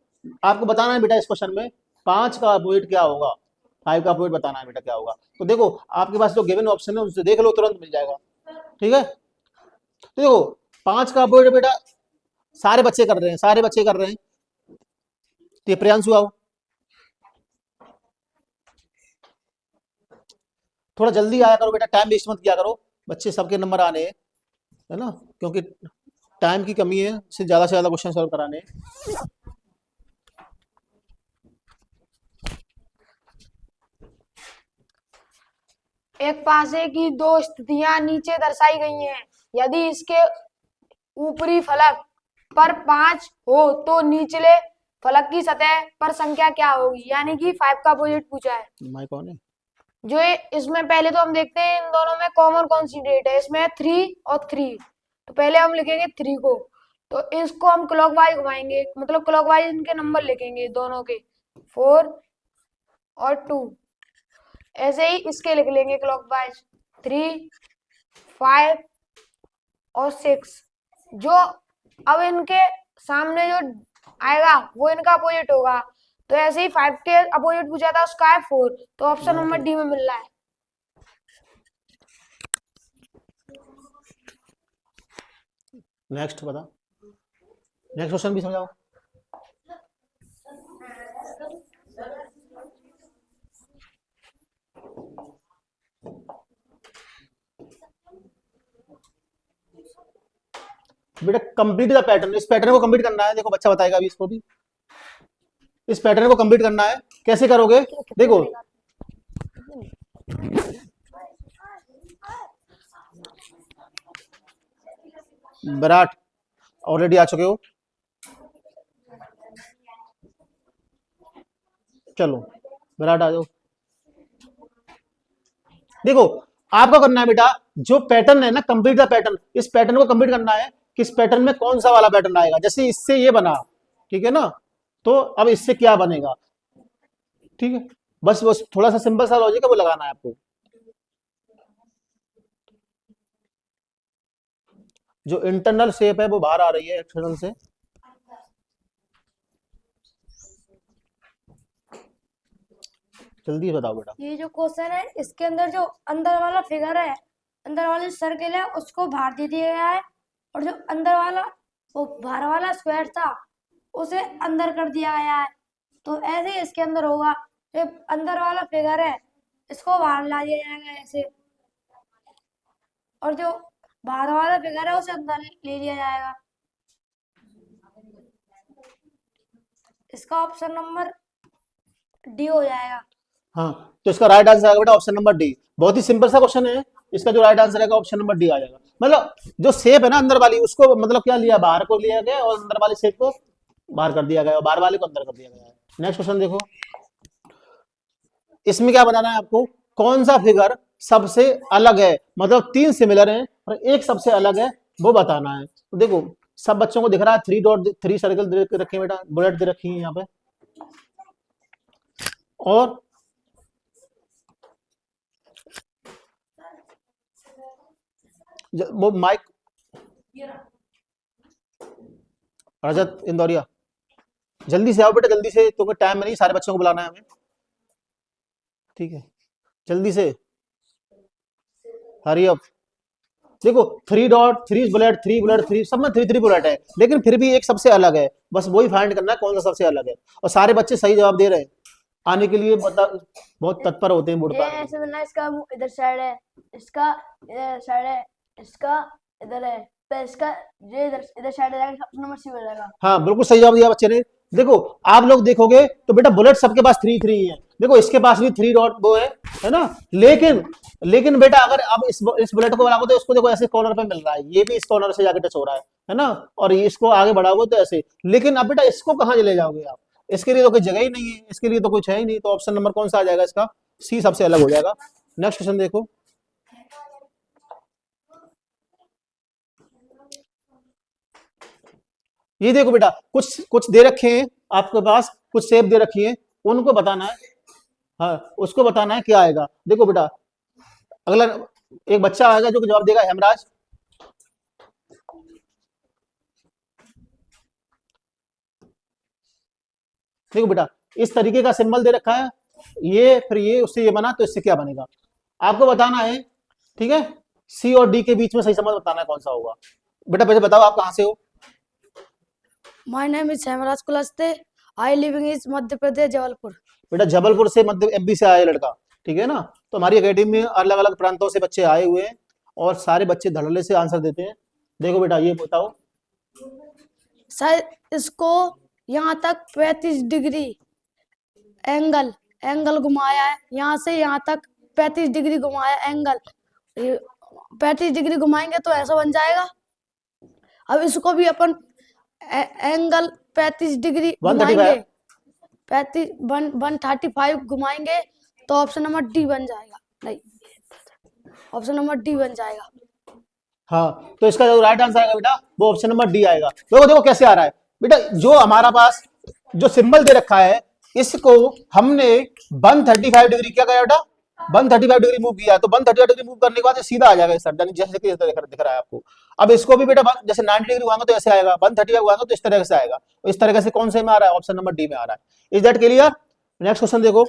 आपको बताना है बेटा इस क्वेश्चन में 5 का अपोजिट क्या होगा, 5 का अपोजिट बताना है बेटा क्या होगा। तो देखो आपके पास जो गिवन ऑप्शन है उससे देख लो, तुरंत मिल जाएगा। ठीक है, तो देखो 5 का अपोजिट बेटा सारे बच्चे कर रहे हैं, सारे बच्चे कर रहे हैं। तो ये प्रियांशु आओ, थोड़ा जल्दी आया करो बेटा, टाइम वेस्ट मत किया करो, बच्चे सबके नंबर आने हैं, है ना, क्योंकि टाइम की कमी है, इससे ज्यादा से ज्यादा क्वेश्चन सॉल्व कराने हैं। एक पासे की दो स्थितियां नीचे दर्शाई गई हैं। यदि इसके ऊपरी फलक पर 5 हो तो निचले फलक की सतह पर संख्या क्या होगी, यानी कि 5 का अपोजिट पूछा है। माइक कौन है? जो इसमें पहले तो हम देखते हैं इन दोनों में कॉमन कौन सी डेट है। इसमें 3 और 3, तो पहले हम लिखेंगे 3 को, तो इसको हम क्लॉकवाइज घुमाएंगे, मतलब क्लॉकवाइज इनके नंबर लिखेंगे दोनों के, 4 और 2। ऐसे ही इसके लिख लेंगे क्लॉकवाइज 3, 5 और 6। जो अब इनके सामने जो आएगा वो इनका अपोजिट होगा। तो ऐसे ही 5 के अपोजिट पूछा था, उसका है 4, तो ऑप्शन नंबर डी में मिल रहा है। नेक्स्ट बता, नेक्स्ट क्वेश्चन भी समझाओ। बेटा कंप्लीट द पैटर्न, इस पैटर्न को कंप्लीट करना है। देखो बच्चा बताएगा अभी इसको भी, इस पैटर्न को कंप्लीट करना है। कैसे करोगे, देखो विराट ऑलरेडी आ चुके हो, चलो विराट आ जाओ। देखो आपको करना है बेटा, जो पैटर्न है ना कंप्लीट द पैटर्न, इस पैटर्न को कंप्लीट करना है कि इस पैटर्न में कौन सा वाला पैटर्न आएगा। जैसे इससे ये बना, ठीक है ना, तो अब इससे क्या बनेगा। ठीक है, बस वो थोड़ा सा सिंपल सा लॉजिक है, वो लगाना है आपको। जो इंटरनल शेप है वो बाहर आ रही है एक्सटर्नल से। जल्दी बताओ बेटा। ये जो क्वेश्चन है इसके अंदर जो अंदर वाला फिगर है, अंदर वाली सर्किल है, उसको बाहर दे दिया गया है, और जो अंदर वाला वो बाहर वाला स्क्वायर था उसे अंदर कर दिया गया है। तो ऐसे ही इसके अंदर होगा, जो अंदर वाला फिगर है इसको बाहर ला दिया जाएगा ऐसे, और जो बाहर वाला फिगर है उसे अंदर ले लिया जाएगा। इसका ऑप्शन नंबर डी हो जाएगा। हाँ, तो इसका राइट आंसर आएगा बेटा ऑप्शन नंबर डी। बहुत ही सिंपल सा क्वेश्चन है, इसका जो राइट आंसर आएगा ऑप्शन नंबर डी आ जाएगा। मतलब जो शेप है ना अंदर वाली, उसको मतलब क्या लिया, बाहर को लिया गया और अंदर वाली शेप को बाहर कर दिया गया और बाहर वाले को अंदर कर दिया गया है। नेक्स्ट क्वेश्चन देखो, इसमें क्या बताना है आपको, कौन सा फिगर सबसे अलग है, मतलब 3 सिमिलर है और एक सबसे अलग है, वो बताना है। तो देखो सब बच्चों को दिख रहा है 3 डॉट 3 सर्कल दे रखे हैं बेटा, बुलेट दे रखी है यहाँ पे, और वो माइक रजत इंदौरिया जल्दी से आओ बेटा, जल्दी से, तो टाइम में नहीं, सारे बच्चों को बुलाना है हमें। ठीक है, जल्दी से हरी अप। देखो 3 डॉट 3 बुलेट 3 बुलेट 3 सब में 3 3 बुलेट है, लेकिन फिर भी एक सबसे अलग है, बस वही फाइंड करना है कौन सा सबसे अलग है। और सारे बच्चे सही जवाब दे रहे हैं, आने के लिए बहुत तत्पर होते हैं बोर्ड ये पर आने के ऐसे बनना है, इसका मुंह इधर साइड है, इसका इधर साइड है, इसका इधर है, तो इसका ये इधर इधर साइड हो जाएगा, ऑप्शन नंबर सी हो जाएगा। हाँ बिल्कुल सही जवाब दिया बच्चे ने। देखो आप लोग देखोगे तो बेटा बुलेट सबके पास 3 3 ही है, देखो इसके पास भी 3 डॉट वो है ना, लेकिन बेटा अगर आप इस बुलेट को बनाओगे तो इसको देखो ऐसे कॉर्नर पे मिल रहा है, ये भी इस कॉर्नर से जाके टच हो रहा है ना, और ये इसको आगे बढ़ाओगे तो ऐसे, लेकिन अब बेटा इसको कहाँ ले जाओगे आप, इसके लिए तो कोई जगह ही नहीं है, इसके लिए तो कुछ है ही नहीं, तो ऑप्शन नंबर कौन सा आ जाएगा इसका, सी सबसे अलग हो जाएगा। नेक्स्ट क्वेश्चन देखो, ये देखो बेटा कुछ कुछ दे रखे हैं आपके पास, कुछ शेप दे रखी है, उनको बताना है, हाँ उसको बताना है क्या आएगा। देखो बेटा अगला एक बच्चा आएगा जो कि जवाब देगा हेमराज। देखो बेटा इस तरीके का सिंबल दे रखा है, ये फिर ये उससे ये बना, तो इससे क्या बनेगा आपको बताना है, ठीक है। सी और डी के बीच में सही संबंध बताना है कौन सा होगा। बेटा पहले बताओ आप कहाँ से हो। My name is Hemraj Kulaste, I living is Madhya Pradesh Jabalpur. बेटा जबलपुर से मध्य एमपी से आया लड़का, ठीक है ना। तो हमारी एकेडमी में अलग अलग प्रांतों से बच्चे आए हुए हैं और सारे बच्चे धड़ल्ले से आंसर देते हैं। देखो बेटा ये बताओ, सर इसको यहाँ तक 35 डिग्री एंगल घुमाया है, यहाँ से यहाँ तक 35 डिग्री घुमाया एंगल, 35 डिग्री घुमाएंगे तो ऐसा बन जाएगा। अब इसको भी अपन एंगल 35 डिग्री 135 घुमाएंगे, 135 घुमाएंगे तो ऑप्शन नंबर डी बन जाएगा, नहीं ऑप्शन नंबर डी बन जाएगा। हाँ तो इसका जो राइट आंसर आएगा बेटा वो ऑप्शन नंबर डी आएगा। देखो देखो कैसे आ रहा है बेटा, जो हमारा पास जो सिंबल दे रखा है इसको हमने 135 डिग्री क्या करा बेटा, 135 डिग्री मूव किया, तो 135 डिग्री मूव करने के बाद ये सीधा आ जाएगा इस तरह, जैसे कि दिख रहा है आपको। अब इसको भी बेटा जैसे 90 डिग्री हुआ तो ऐसे आएगा, 135 हुआ तो इस तरह से आएगा, इस तरह से कौन से में आ रहा है, ऑप्शन नंबर डी में आ रहा है। Is that clear? Next question देखो।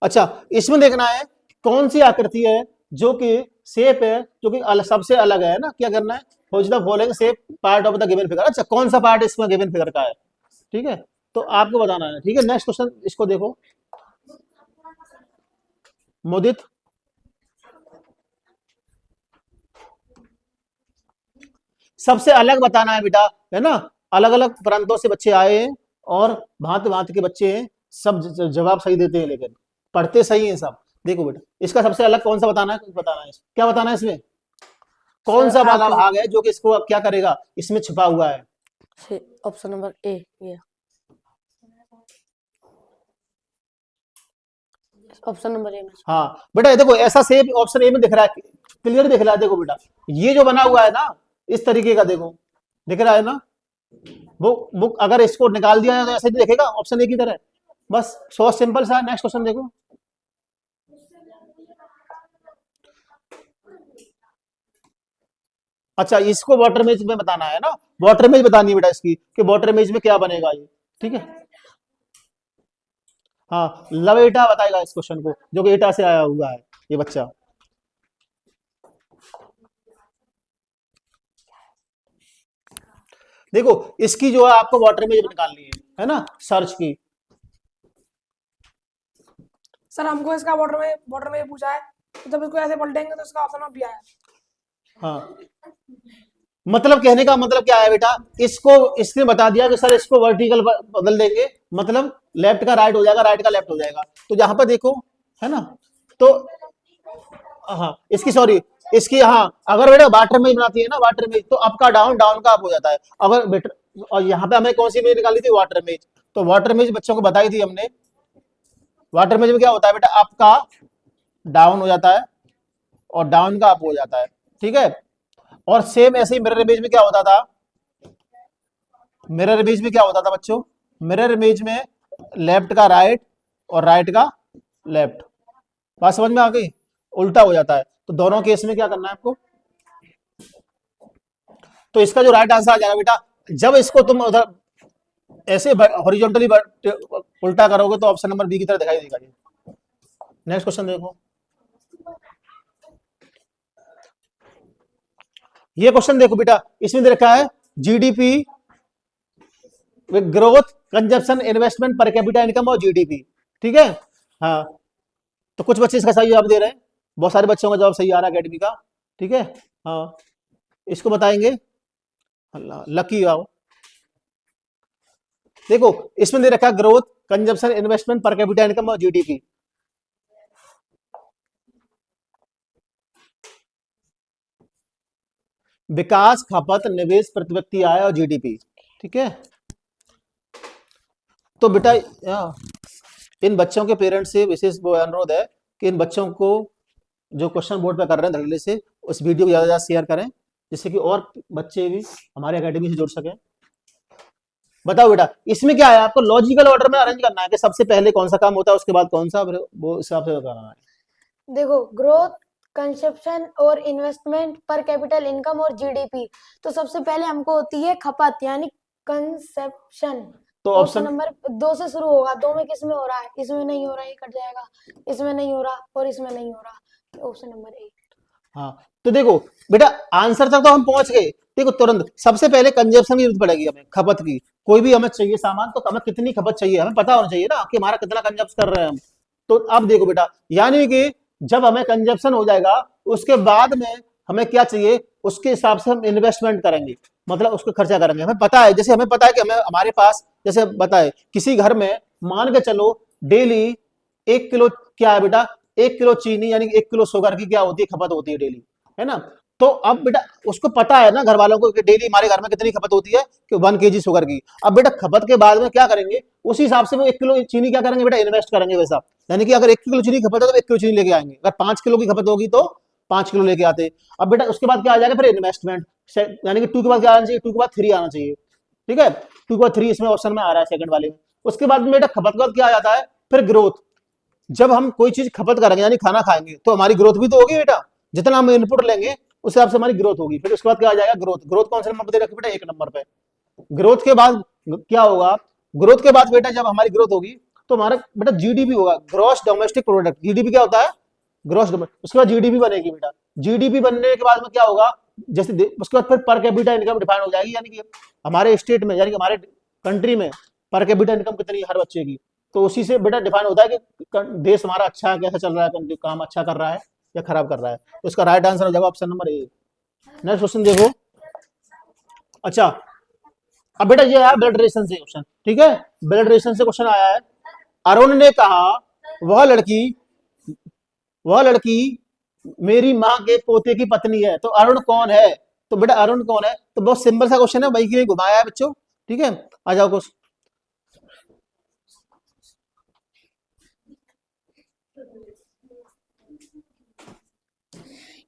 अच्छा इसमें देखना है कौन सी आकृति है जो कि शेप है जो कि सबसे अलग है ना, क्या करना है, which the following shape part of the given figure. अच्छा कौन सा पार्ट इसमें गिवन फिगर का है, ठीक है, तो आपको बताना है, ठीक है। नेक्स्ट क्वेश्चन इसको देखो मोदित, सबसे अलग बताना है बेटा, है ना, अलग अलग प्रांतों से बच्चे आए हैं और भांति भांति के बच्चे हैं, सब जवाब सही देते हैं लेकिन पढ़ते सही हैं सब। देखो बेटा इसका सबसे अलग कौन सा बताना है, कुछ बताना है, क्या बताना है इसमें, कौन सा वाला भाग है जो कि इसको अब क्या करेगा, इसमें छुपा हुआ है। ऑप्शन नंबर ए, ये ऑप्शन नंबर ए में। हाँ बेटा देखो ऐसा सेम ऑप्शन ए में दिख रहा है, क्लियर दिख रहा है। देखो बेटा ये जो बना हुआ है ना इस तरीके का, देखो दिख रहा है ना, वो अगर इसको निकाल दिया जाए तो ऐसे दिखेगा ऑप्शन ए की तरह, बस सो सिंपल सा। नेक्स्ट क्वेश्चन देखो, अच्छा इसको वाटर इमेज में बताना है ना, वाटर इमेज बतानी है बेटा इसकी कि वाटर इमेज में क्या बनेगा ये, ठीक है। हाँ लव एटा बताएगा इस क्वेश्चन को, जो कि एटा से आया हुआ है ये बच्चा। देखो इसकी जो है आपको वाटर इमेज निकालनी है ना, सर्च की। सर हमको इसका बॉर्डर में पूछा है, तो जब इसको ऐसे पलटेंगे तो इसका ऑप्शन भी आया। हाँ मतलब कहने का मतलब क्या है बेटा, इसको इसने बता दिया कि सर इसको वर्टिकल बदल देंगे, मतलब लेफ्ट का राइट हो जाएगा, राइट का लेफ्ट हो जाएगा। तो यहाँ पर देखो है ना, तो हाँ इसकी सॉरी इसकी, हाँ अगर बेटा वाटर इमेज बनाती है ना, वाटर इमेज तो अप का डाउन, डाउन का अप हो जाता है। अगर बेटा और यहाँ पे हमें कौन सी इमेज निकाली थी, वाटर इमेज, तो वाटर इमेज बच्चों को बताई थी हमने। वाटर इमेज में क्या होता है बेटा, अप का डाउन हो जाता है और डाउन का अप हो जाता है, ठीक है। और सेम ऐसे ही मिरर इमेज में क्या होता था, मिरर इमेज में क्या होता था बच्चों, मिरर इमेज में लेफ्ट का राइट और राइट का लेफ्ट, बात समझ में आ गई, उल्टा हो जाता है। तो दोनों केस में क्या करना है आपको, तो इसका जो राइट आंसर आ जाएगा बेटा, जब इसको तुम उधर ऐसे हॉरिजॉन्टली उल्टा करोगे तो ऑप्शन नंबर बी की तरह दिखाई देगा। नेक्स्ट क्वेश्चन देखो, ये क्वेश्चन देखो बेटा, इसमें दे रखा है GDP growth, consumption, investment, per capita income और जीडीपी। ठीक है, हाँ। तो कुछ बच्चे इसका सही जवाब दे रहे हैं, बहुत सारे बच्चों का जवाब सही आ रहा है अकेडमी का। ठीक है, हाँ, इसको बताएंगे। अल्लाह, लकी आओ। देखो इसमें दे रखा है growth, consumption, investment, per capita income और जीडीपी। विकास, खपत, निवेश, प्रति व्यक्ति आय और जीडीपी। ठीक है, तो बेटा इन बच्चों के पेरेंट्स से विशेष वो अनुरोध है कि इन बच्चों को जो क्वेश्चन बोर्ड पे कर रहे हैं धड़ल्ले से, उस वीडियो को ज्यादा शेयर करें, जिससे कि और बच्चे भी हमारे एकेडमी से जुड़ सकें। बताओ बेटा, इसमें क्या है, आपको लॉजिकल ऑर्डर में अरेंज करना है कि सबसे पहले कौन सा काम होता है, उसके बाद कौन सा, वो हिसाब से करना है। देखो, ग्रोथ, कंजप्शन और इन्वेस्टमेंट, पर कैपिटल इनकम और जीडीपी। तो सबसे पहले हमको होती है खपत यानी कंजप्शन। तो ऑप्शन ऑप्शन नंबर 2 से शुरू होगा। 2 में किस में हो रहा है? इसमें नहीं हो रहा, ये कट जाएगा। इसमें नहीं हो रहा और इसमें नहीं हो रहा, ऑप्शन नंबर 1। हाँ, तो देखो बेटा आंसर तक तो हम पहुंच गए। देखो तुरंत सबसे पहले कंजप्शन की जरूरत पड़ेगी हमें, खपत की। कोई भी हमें चाहिए सामान तो हमें कितनी खपत चाहिए हमें पता होना चाहिए ना, कि हमारा कितना कंजप्शन कर रहे हैं हम। तो अब देखो बेटा, यानी कि जब हमें कंजप्शन हो जाएगा, उसके बाद में हमें क्या चाहिए, उसके हिसाब से हम इन्वेस्टमेंट करेंगे, मतलब उसको खर्चा करेंगे। हमें पता है, जैसे हमें पता है कि हमें हमारे पास, जैसे बताए किसी घर में मान के चलो डेली 1 किलो क्या है बेटा, 1 किलो चीनी यानी 1 किलो शुगर की क्या होती है, खपत होती है डेली, है ना। तो अब बेटा उसको पता है ना घर वालों को कि डेली हमारे घर में कितनी खपत होती है, कि 1 kg शुगर की। अब बेटा खपत के बाद में क्या करेंगे, उसी हिसाब से वो 1 किलो चीनी क्या करेंगे बेटा, इन्वेस्ट करेंगे वैसा। यानी कि अगर 1 किलो चीनी खपत है तो 1 किलो चीनी लेके आएंगे, अगर 5 किलो की खपत होगी तो 5 किलो लेके आते। अब बेटा उसके बाद क्या आ जाएगा फिर इन्वेस्टमेंट, यानी कि 2 के बाद क्या आना चाहिए, 2 के बाद 3 आना चाहिए। ठीक है, 2 के बाद 3 इसमें ऑप्शन में आ रहा है सेकंड वाले में। उसके बाद में बेटा खपत के बाद क्या आ जाता है, फिर ग्रोथ। जब हम कोई चीज खपत करेंगे यानी खाना खाएंगे तो हमारी ग्रोथ भी तो होगी बेटा, जितना हम इनपुट लेंगे उस हिसाब से हमारी ग्रोथ होगी। फिर उसके बाद क्या आ जाएगा, ग्रोथ। ग्रोथ कौन से नंबर पे दे रखी बेटा, 1 नंबर पे। ग्रोथ के बाद क्या होगा, ग्रोथ के बाद बेटा जब हमारी ग्रोथ होगी तो हमारा बेटा जीडीपी होगा, ग्रॉस डोमेस्टिक प्रोडक्ट। जीडीपी क्या होता है, ग्रॉस डोमेस्टिक। उसके बाद जीडीपी बनेगी बेटा। जीडीपी बनने के बाद में क्या होगा, जैसे उसके बाद फिर पर कैपिटा इनकम डिफाइन हो जाएगी, यानी कि हमारे स्टेट में यानी कि हमारे कंट्री में पर कैपिटा इनकम कितनी है हर बच्चे की। तो उसी से बेटा डिफाइन होता है कि देश हमारा अच्छा है, कैसा चल रहा है, काम अच्छा कर रहा है या खराब कर रहा है। तो इसका राइट आंसर हो जाएगा option number A. Next question देखो। अच्छा, अब बेटा ये है ब्लड रिलेशन से क्वेश्चन। ठीक है, ब्लड रिलेशन से क्वेश्चन आया है। अरुण ने कहा वह लड़की मेरी माँ के पोते की पत्नी है, तो अरुण कौन है। तो बेटा अरुण कौन है, तो बहुत सिंपल सा क्वेश्चन है, वही की घुमाया है बच्चों। ठीक है, आ जाओ क्वेश्चन।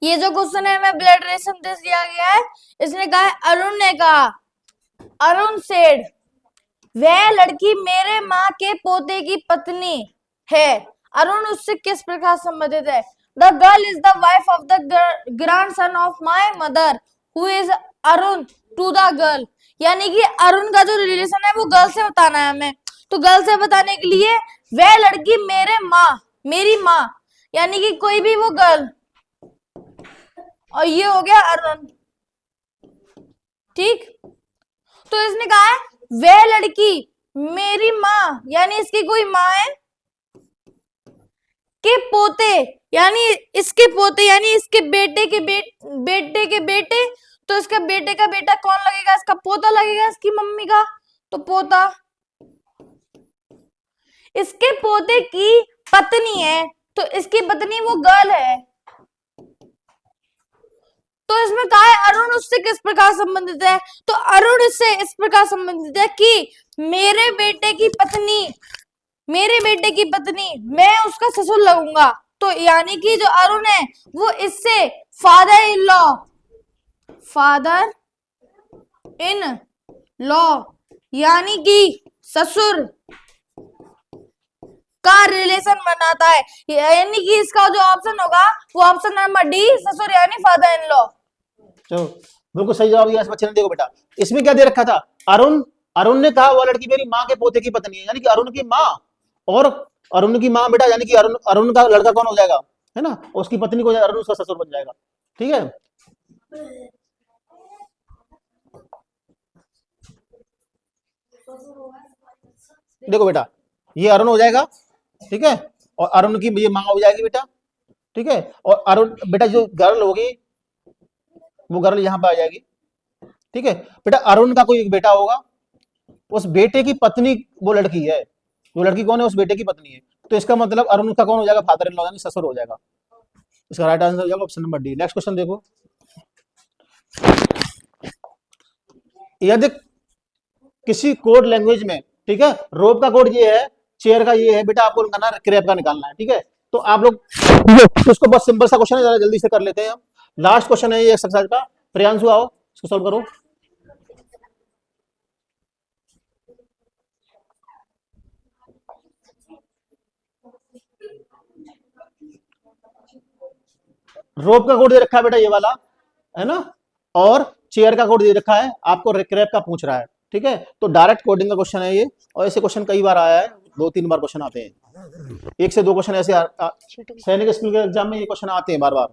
ये जो क्वेश्चन है हमें ब्लड रिलेशन से दिया गया है। इसने कहा है, अरुण ने कहा, अरुण सेड वह लड़की मेरे माँ के पोते की पत्नी है। अरुण उससे किस प्रकार संबंधित है। The girl is the wife of the grandson of my mother who is Arun to the girl. यानी कि अरुण का जो रिलेशन है वो गर्ल से बताना है हमें। तो गर्ल से बताने के लिए वह लड़की मेरी माँ यानी कि कोई भी वो गर्ल, और ये हो गया अरुण। ठीक, तो इसने कहा है वह लड़की मेरी माँ यानी इसकी कोई माँ है के पोते यानी इसके पोते यानी इसके बेटे के बेटे। तो इसका बेटे का बेटा कौन लगेगा, इसका पोता लगेगा, इसकी मम्मी का तो पोता। इसके पोते की पत्नी है तो इसकी पत्नी वो गर्ल है। तो इसमें कहा है अरुण उससे किस प्रकार संबंधित है। तो अरुण इससे इस प्रकार संबंधित है कि मेरे बेटे की पत्नी मैं उसका ससुर लगूंगा। तो यानी कि जो अरुण है वो इससे फादर इन लॉ यानी कि ससुर का रिलेशन बनाता है। यानी कि इसका जो ऑप्शन होगा वो ऑप्शन नंबर डी, ससुर यानी फादर इन लॉ। चलो बिल्कुल सही जवाब दिया इस बच्चे ने। देखो बेटा इसमें क्या दे रखा था, अरुण ने कहा वह लड़की मेरी माँ के पोते की पत्नी है, यानी कि अरुण की माँ। और अरुण की माँ बेटा यानी कि अरुण का लड़का कौन हो जाएगा, है ना, उसकी पत्नी को अरुण उसका ससुर बन जाएगा। ठीक है, देखो बेटा, ये अरुण हो जाएगा, ठीक है, और अरुण की ये मांगा हो जाएगी बेटा, ठीक है, और अरुण बेटा जो गर्ल होगी वो गर्ल यहाँ पे आ जाएगी, ठीक है। बेटा अरुण का कोई एक बेटा होगा, उस बेटे की पत्नी वो लड़की है, वो लड़की कौन है, उस बेटे की पत्नी है, तो इसका मतलब अरुण का कौन हो जाएगा, फादर इन लॉ यानी ससुर हो जाएगा। इसका राइट आंसर हो जाएगा option number D. Next question देखो, यदि किसी कोड लैंग्वेज में, ठीक है, रोप का कोड ये है, चेयर का ये है, बेटा आपको निकालना क्रैप का निकालना है, ठीक है। तो आप लोग उसको बहुत सिंपल सा क्वेश्चन है, जरा जल्दी से कर लेते हैं हम। लास्ट क्वेश्चन है ये एक्सरसाइज का, प्रियांशु आओ इसको सॉल्व करो। रोप का कोड दे रखा है बेटा ये वाला, है ना, और चेयर का कोड दे रखा है, आपको क्रैप का पूछ रहा है, ठीक है। तो डायरेक्ट कोडिंग का क्वेश्चन है ये, और ऐसे क्वेश्चन कई बार आया है, 2-3 बार क्वेश्चन आते हैं, 1 से 2 क्वेश्चन ऐसे सैनिक स्कूल के एग्जाम में ये क्वेश्चन आते हैं बार बार,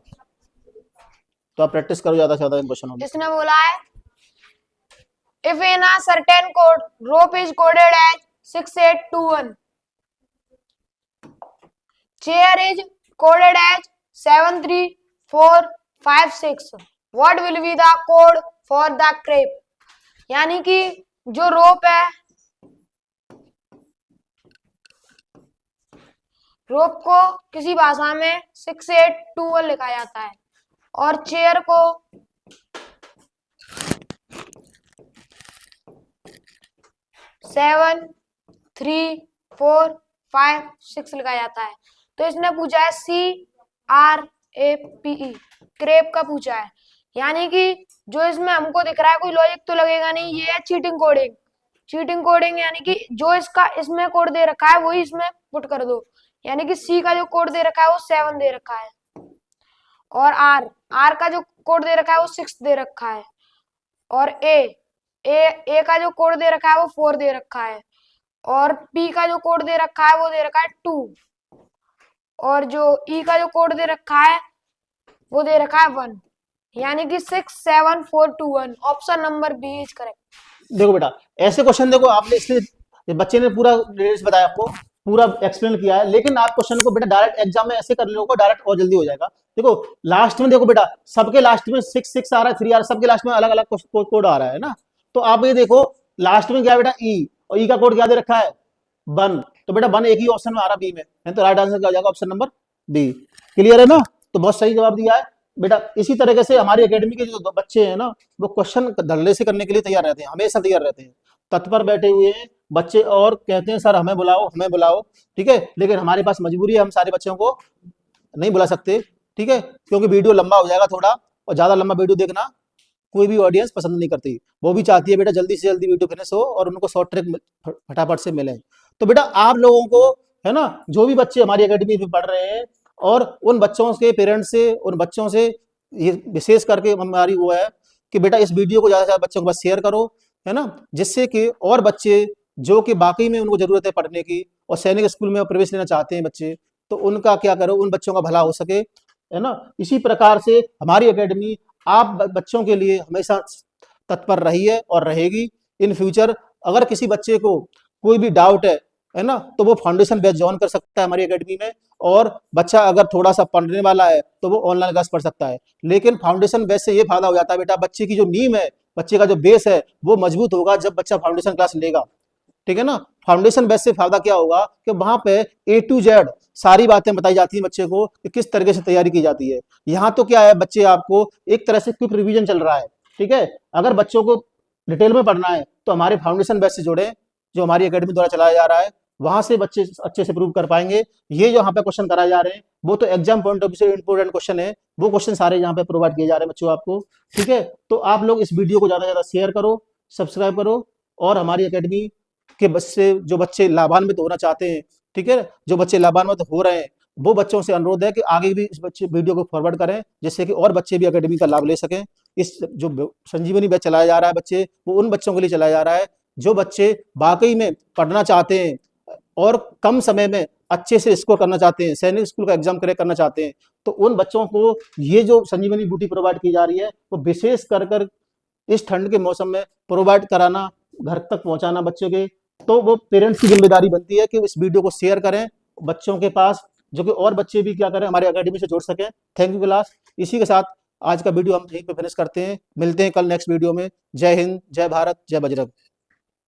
तो आप प्रैक्टिस करो ज्यादा से ज्यादा इन क्वेश्चनों में। इसने बोला है if in a certain code rope is coded as 6821, chair is coded as 73456, what will be the code for the crepe? यानी कि जो रोप है, रोप को किसी भाषा में 6821 लिखा जाता है और चेयर को 73456 लिखा जाता है। तो इसने पूछा है CRAPE, क्रेप का पूछा है, यानी कि जो इसमें हमको दिख रहा है कोई लॉजिक तो लगेगा नहीं, ये है चीटिंग कोडिंग। चीटिंग कोडिंग यानी कि जो इसका इसमें कोड दे रखा है वही इसमें पुट कर दो, यानी कि C का जो कोड दे रखा है वो 7 दे रखा है, और R का जो कोड दे रखा है वो 6 दे रखा है, और A का जो कोड दे रखा है वो 4 दे रखा है, और P का जो कोड दे रखा है वो दे रखा है 2, और जो E का जो कोड दे रखा है वो दे रखा है 1, यानी कि 67421। Option number B is correct. देखो बेटा ऐसे क्वेश्चन देखो आपने, इसलिए बच्चे ने पूरा डिटेल्स बताया आपको, पूरा एक्सप्लेन किया है, लेकिन आप क्वेश्चन को बेटा डायरेक्ट एग्जाम में ऐसे कर लोगे डायरेक्ट और जल्दी हो जाएगा। देखो लास्ट में देखो बेटा, सबके लास्ट में 6 आ रहा है, 3 आ रहा है, सबके लास्ट में अलग अलग कोड आ रहा है ना। तो आप ये देखो लास्ट में क्या है बेटा ई, और ई का कोड क्या दे रखा है 1, तो बेटा 1 एक ही ऑप्शन में आ रहा बी में है, तो राइट आंसर क्या हो जाएगा ऑप्शन नंबर बी। क्लियर है ना, तो बहुत सही जवाब दिया है बेटा। इसी तरीके से हमारी एकेडमी के जो बच्चे हैं ना, वो क्वेश्चन धड़ल्ले से करने के लिए तैयार रहते हैं, हमेशा तैयार रहते हैं, तत्पर बैठे हुए हैं बच्चे, और कहते हैं सर हमें बुलाओ हमें बुलाओ, ठीक है, लेकिन हमारे पास मजबूरी है, हम सारे बच्चों को नहीं बुला सकते, ठीक है, क्योंकि वीडियो लंबा हो जाएगा थोड़ा, और ज्यादा लंबा वीडियो देखना कोई भी ऑडियंस पसंद नहीं करती, वो भी चाहती है बेटा जल्दी से जल्दी वीडियो फिनिश हो और उनको शॉर्ट ट्रिक फटाफट से मिले। तो बेटा आप लोगों को है ना, जो भी बच्चे हमारी एकेडमी में पढ़ रहे हैं, और उन बच्चों के पेरेंट्स से, उन बच्चों से ये विशेष करके हमारी वो है कि बेटा इस वीडियो को ज्यादा से ज्यादा बच्चों के पास शेयर करो, है ना, जिससे कि और बच्चे जो कि बाकी में उनको जरूरत है पढ़ने की, और सैनिक स्कूल में प्रवेश लेना चाहते हैं बच्चे, तो उनका क्या करो, उन बच्चों का भला हो सके, है ना। इसी प्रकार से हमारी एकेडमी आप बच्चों के लिए हमेशा तत्पर रही है और रहेगी इन फ्यूचर। अगर किसी बच्चे को कोई भी डाउट है ना, तो वो फाउंडेशन बैच ज्वाइन कर सकता है हमारी एकेडमी में, और बच्चा अगर थोड़ा सा पढ़ने वाला है तो वो ऑनलाइन क्लास पढ़ सकता है। लेकिन फाउंडेशन बैच से ये फायदा हो जाता है बेटा, बच्चे की जो नींव है, बच्चे का जो बेस है वो मजबूत होगा जब बच्चा फाउंडेशन क्लास लेगा, ठीक है ना। फाउंडेशन बैच से फायदा क्या होगा कि वहां पे A to Z सारी बातें बताई जाती हैं बच्चे को कि किस तरीके से तैयारी की जाती है। यहाँ तो क्या है, बच्चे आपको एक तरह से क्विक रिवीजन चल रहा है, ठीक है। अगर बच्चों को डिटेल में पढ़ना है तो हमारे फाउंडेशन बैच से जुड़े, जो हमारी एकेडमी द्वारा चलाया जा रहा है, वहां से बच्चे अच्छे से प्रूव कर पाएंगे। ये जो यहाँ पे क्वेश्चन कराए जा रहे हैं वो तो एग्जाम पॉइंट ऑफ व्यू से इंपोर्टेंट क्वेश्चन है, वो क्वेश्चन सारे यहाँ पे प्रोवाइड किए जा रहे हैं बच्चों आपको, ठीक है। तो आप लोग इस वीडियो को ज्यादा से ज्यादा शेयर करो, सब्सक्राइब करो, और हमारी एकेडमी के बच्चे जो बच्चे लाभान्वित होना चाहते हैं, ठीक है, जो बच्चे लाभान्वित हो रहे हैं, वो बच्चों से अनुरोध है कि आगे भी इस बच्चे वीडियो को फॉरवर्ड करें, जिससे कि और बच्चे भी एकेडमी का लाभ ले सकें। इस जो संजीवनी बैच चलाया जा रहा है बच्चे, वो उन बच्चों के लिए चलाया जा रहा है जो बच्चे वाकई में पढ़ना चाहते हैं और कम समय में अच्छे से स्कोर करना चाहते हैं, सैनिक स्कूल का एग्जाम क्रैक करना चाहते हैं। तो उन बच्चों को ये जो संजीवनी बूटी प्रोवाइड की जा रही है, वो विशेष कर इस ठंड के मौसम में प्रोवाइड कराना घर तक पहुंचाना बच्चों के, तो वो पेरेंट्स की जिम्मेदारी बनती है कि इस वीडियो को शेयर करें बच्चों के पास, जो कि और बच्चे भी क्या करें हमारे अकेडमी से जुड़ सकें। Thank you class. इसी के साथ आज का वीडियो हम यहीं पे फिनिश करते हैं, मिलते हैं कल नेक्स्ट वीडियो में। जय हिंद, जय भारत, जय बजरंग।